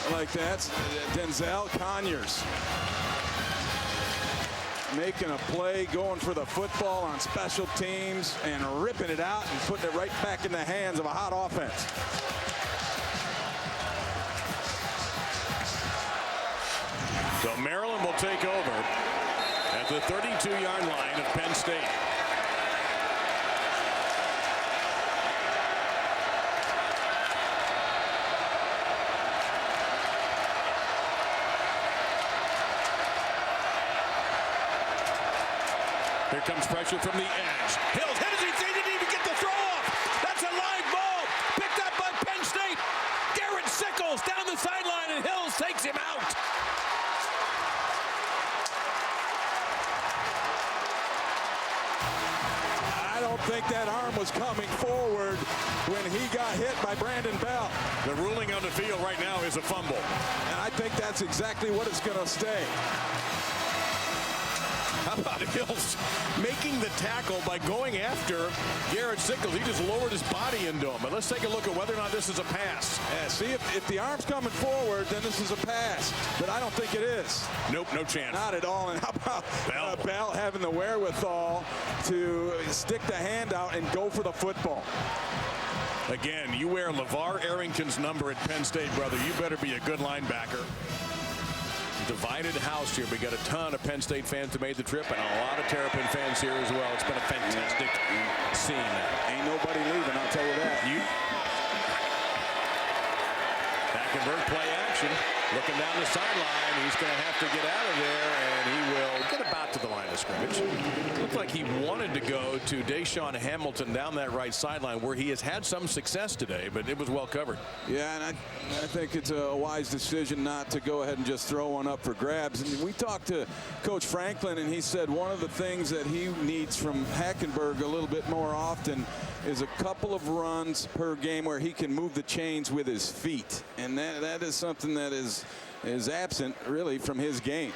like that's Denzel Conyers making a play, going for the football on special teams and ripping it out and putting it right back in the hands of a hot offense. So Maryland will take over at the 32-yard line of Penn State. Here comes pressure from the edge. Hills hesitates. He didn't even get the throw off. That's a live ball. Picked up by Penn State. Garrett Sickles down the sideline, and Hills takes him out. I don't think that arm was coming forward when he got hit by Brandon Bell. The ruling on the field right now is a fumble. And I think that's exactly what it's going to stay. How about Hills making the tackle by going after Garrett Sickles? He just lowered his body into him. But let's take a look at whether or not this is a pass. Yeah, see, if the arm's coming forward, then this is a pass. But I don't think it is. Nope, no chance. Not at all. And how about Bell having the wherewithal to stick the hand out and go for the football? Again, you wear LeVar Arrington's number at Penn State, brother. You better be a good linebacker. Divided house here. We got a ton of Penn State fans that made the trip, and a lot of Terrapin fans here as well. It's been a fantastic scene. Ain't nobody leaving, I'll tell you that. Hackenberg play action. Looking down the sideline, he's going to have to get out of there, and he will get about to the line of scrimmage. Looked like he wanted to go to Deshaun Hamilton down that right sideline, where he has had some success today, but it was well covered. Yeah, and I think it's a wise decision not to go ahead and just throw one up for grabs. And we talked to Coach Franklin, and he said one of the things that he needs from Hackenberg a little bit more often is a couple of runs per game where he can move the chains with his feet. And that is something that is absent, really, from his game.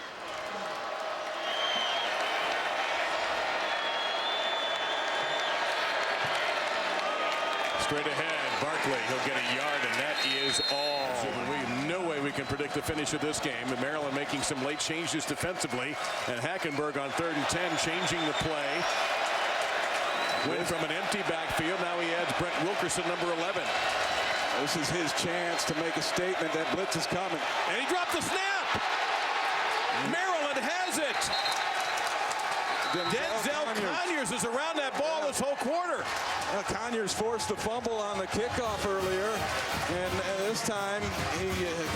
Straight ahead, Barkley, he'll get a yard, and that is all. No way we can predict the finish of this game. And Maryland making some late changes defensively, and Hackenberg on 3rd and 10 changing the play. Went from an empty backfield. Now he adds Brent Wilkerson, number 11. This is his chance to make a statement that blitz is coming. And he dropped the snap. Maryland has it. Denzel Conyers is around that ball this whole quarter. Conyers forced the fumble on the kickoff earlier, and this time he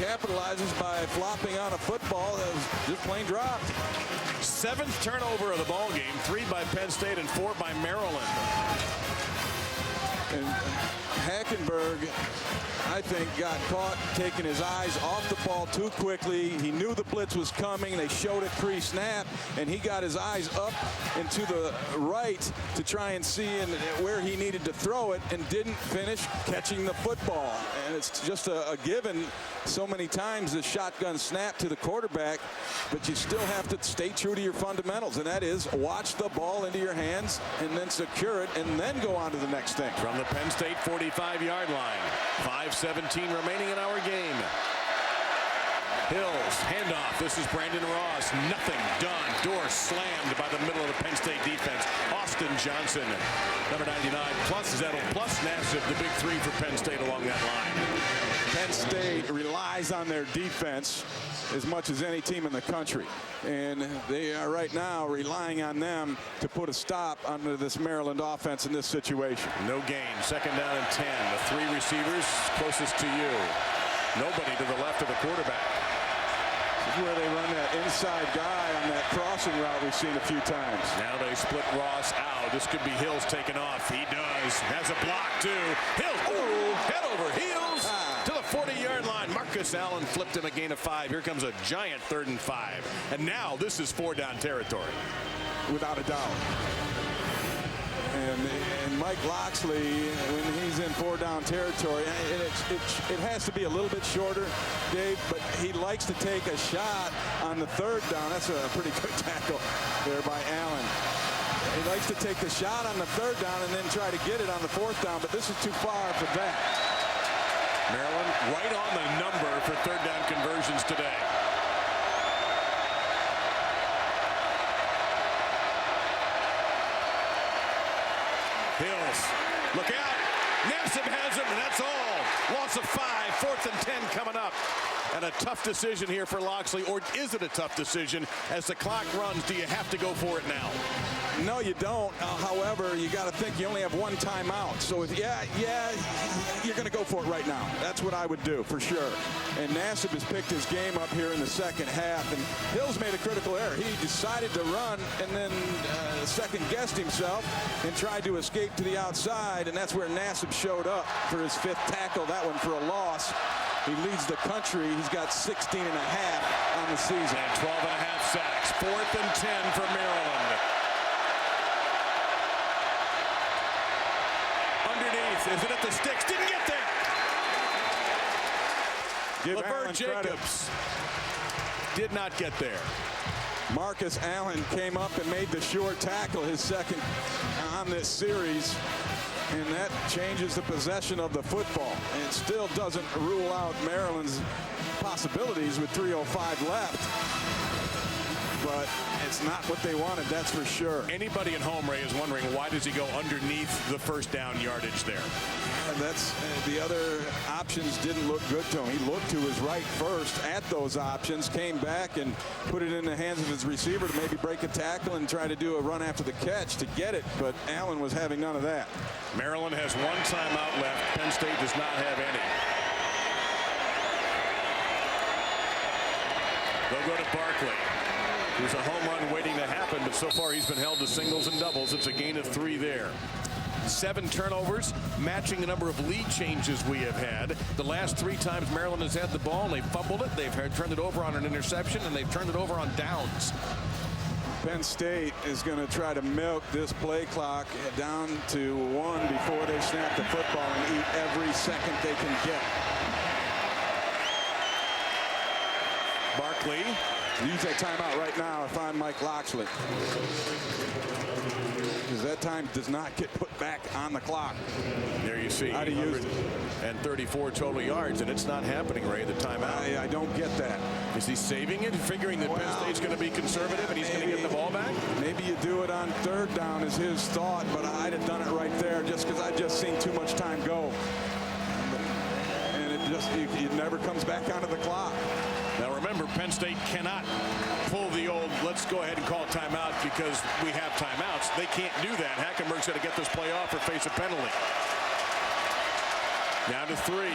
capitalizes by flopping on a football that was just plain dropped. 7th turnover of the ball game, 3 by Penn State and 4 by Maryland. And Hackenberg, I think, got caught taking his eyes off the ball too quickly. He knew the blitz was coming. They showed it pre-snap, and he got his eyes up and to the right to try and see where he needed to throw it, and didn't finish catching the football. And it's just a given so many times, the shotgun snap to the quarterback, but you still have to stay true to your fundamentals, and that is watch the ball into your hands and then secure it and then go on to the next thing. From the Penn State 45-yard line, 5:17 remaining in our game. Hills, handoff. This is Brandon Ross. Nothing done. Door slammed by the middle of the Penn State defense. Austin Johnson, number 99, plus Zettel, plus Nassib, the big 3 for Penn State along that line. Penn State relies on their defense as much as any team in the country, and they are right now relying on them to put a stop under this Maryland offense in this situation. No gain. 2nd down and 10. The 3 receivers closest to you. Nobody to the left of the quarterback. This is where they run that inside guy on that crossing route we've seen a few times. Now they split Ross out. This could be Hills taking off. He does. Has a block too. Hills, ooh, head over heels to the 40-yard line. Marcus Allen flipped him a gain of 5. Here comes a giant 3rd and 5. And now this is 4-down territory. Without a doubt. And Mike Loxley, when he's in 4-down territory, it has to be a little bit shorter, Dave, but he likes to take a shot on the 3rd down. That's a pretty good tackle there by Allen. He likes to take the shot on the 3rd down and then try to get it on the 4th down, but this is too far for that. Maryland right on the number for 3rd down conversions today. Hills, look out. Nassib has him, and that's all. Loss of 5, 4th and 10 coming up. And a tough decision here for Loxley, or is it a tough decision? As the clock runs, do you have to go for it now? No, you don't. However, you got to think you only have one timeout. So, yeah, you're going to go for it right now. That's what I would do, for sure. And Nassib has picked his game up here in the 2nd half. And Hills made a critical error. He decided to run and then second-guessed himself and tried to escape to the outside. And that's where Nassib showed up for his 5th tackle, that one for a loss. He leads the country. He's got 16 and a half on the season. And 12 and a half sacks. 4th and 10 for Maryland. Underneath. Is it at the sticks? Didn't get there. Give Laverne Jacobs did not get there. Marcus Allen came up and made the short tackle, his 2nd on this series. And that changes the possession of the football. And it still doesn't rule out Maryland's possibilities with 3:05 left. But it's not what they wanted, that's for sure. Anybody at home, Ray, is wondering why does he go underneath the 1st down yardage there? And that's the other options didn't look good to him. He looked to his right first at those options, came back and put it in the hands of his receiver to maybe break a tackle and try to do a run after the catch to get it, but Allen was having none of that. Maryland has 1 timeout left. Penn State does not have any. They'll go to Barkley. There's a home run waiting to happen, but so far he's been held to singles and doubles. It's a gain of 3 there. 7 turnovers, matching the number of lead changes we have had. The last 3 times Maryland has had the ball, and they've fumbled it. They've turned it over on an interception, and they've turned it over on downs. Penn State is going to try to milk this play clock down to 1 before they snap the football and eat every second they can get. Barkley. Use that timeout right now if I'm Mike Locksley. Because that time does not get put back on the clock. There you see 134 total yards, and it's not happening, Ray, the timeout. I don't get that. Is he saving it, figuring that Penn State's going to be conservative and he's going to get the ball back? Maybe you do it on 3rd down is his thought, but I'd have done it right there just because I've just seen too much time go. And it never comes back onto the clock. Now remember, Penn State cannot pull the old let's go ahead and call timeout because we have timeouts. They can't do that. Hackenberg's going to get this play off or face a penalty. Down to 3.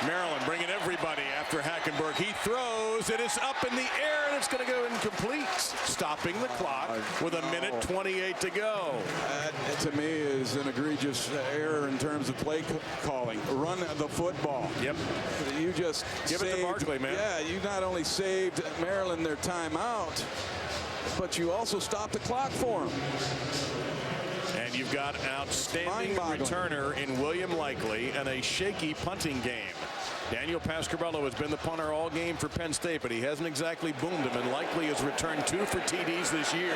Maryland bringing everybody after Hackenberg. He throws. It is up in the air, and it's going to go incomplete, stopping the clock with 1:28 to go. That, to me, is an egregious error in terms of play calling. Run the football. Yep. You just give it to Barkley, man. Yeah, you not only saved Maryland their timeout, but you also stopped the clock for them. And you've got an outstanding returner in William Likely and a shaky punting game. Daniel Pasquarello has been the punter all game for Penn State, but he hasn't exactly boomed him, and Likely has returned 2 for TDs this year.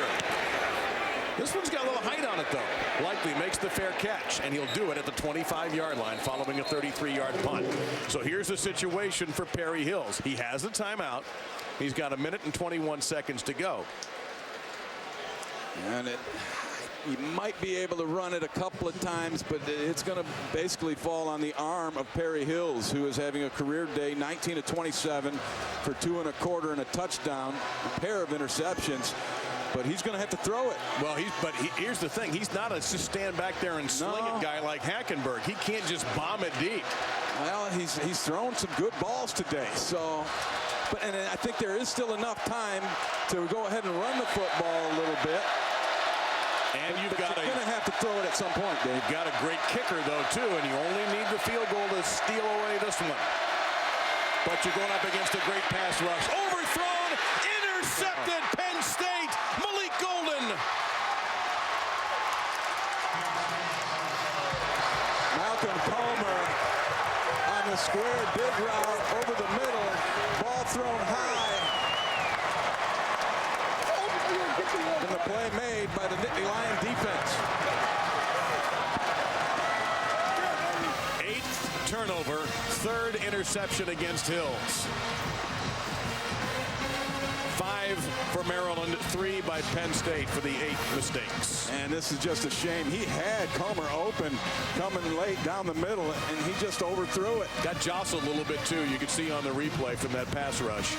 This one's got a little height on it, though. Likely makes the fair catch, and he'll do it at the 25-yard line following a 33-yard punt. So here's the situation for Perry Hills. He has a timeout. He's got 1:21 to go. And you might be able to run it a couple of times, but it's going to basically fall on the arm of Perry Hills, who is having a career day, 19 of 27 for 2 1/4 and a touchdown, a pair of interceptions. But he's going to have to throw it. Well, here's the thing. He's not a just stand back there and sling it guy like Hackenberg. He can't just bomb it deep. Well, he's thrown some good balls today. So, and I think there is still enough time to go ahead and run the football a little bit. And you're going to have to throw it at some point, Dave. You've got a great kicker, though, too, and you only need the field goal to steal away this one. But you're going up against a great pass rush. Overthrown, intercepted, Penn State, Malik Golden. Malcolm Palmer on the square dig route over the middle. Ball thrown high. And the play made by the Nittany Lion defense. 8th turnover, 3rd interception against Hills. 5 for Maryland, 3 by Penn State for the 8 mistakes. And this is just a shame. He had Comer open, coming late down the middle, and he just overthrew it. Got jostled a little bit, too. You can see on the replay from that pass rush.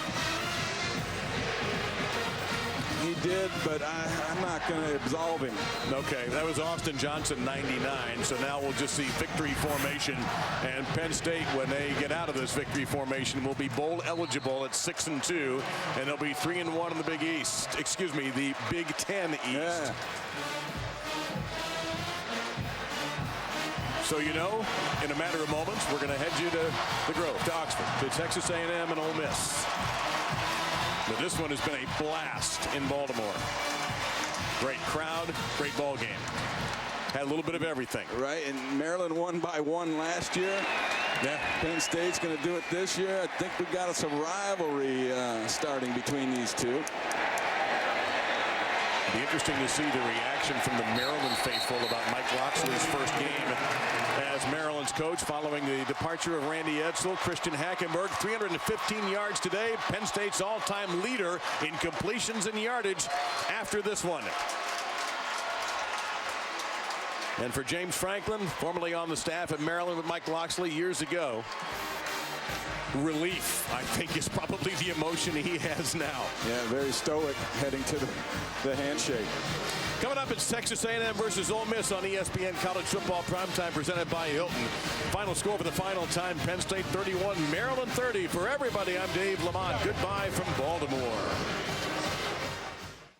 He did, but I'm not going to absolve him. Okay, that was Austin Johnson, 99. So now we'll just see victory formation. And Penn State, when they get out of this victory formation, will be bowl eligible at 6-2. And they'll be 3-1 in the Big East. Excuse me, the Big Ten East. Yeah. So, you know, in a matter of moments, we're going to head you to the Grove, to Oxford, to Texas A&M and Ole Miss. But this one has been a blast in Baltimore. Great crowd, great ball game. Had a little bit of everything. Right, and Maryland won by 1 last year. Yeah. Penn State's going to do it this year. I think we got some rivalry starting between these two. It'll be interesting to see the reaction from the Maryland faithful about Mike Locksley's first game as Maryland's coach following the departure of Randy Edsall. Christian Hackenberg, 315 yards today. Penn State's all-time leader in completions and yardage after this one. And for James Franklin, formerly on the staff at Maryland with Mike Locksley years ago, relief, I think, is probably the emotion he has now. Yeah, very stoic heading to the handshake. Coming up, it's Texas A&M versus Ole Miss on ESPN College Football Primetime, presented by Hilton. Final score for the final time, Penn State 31, Maryland 30. For everybody, I'm Dave Lamont. Goodbye from Baltimore.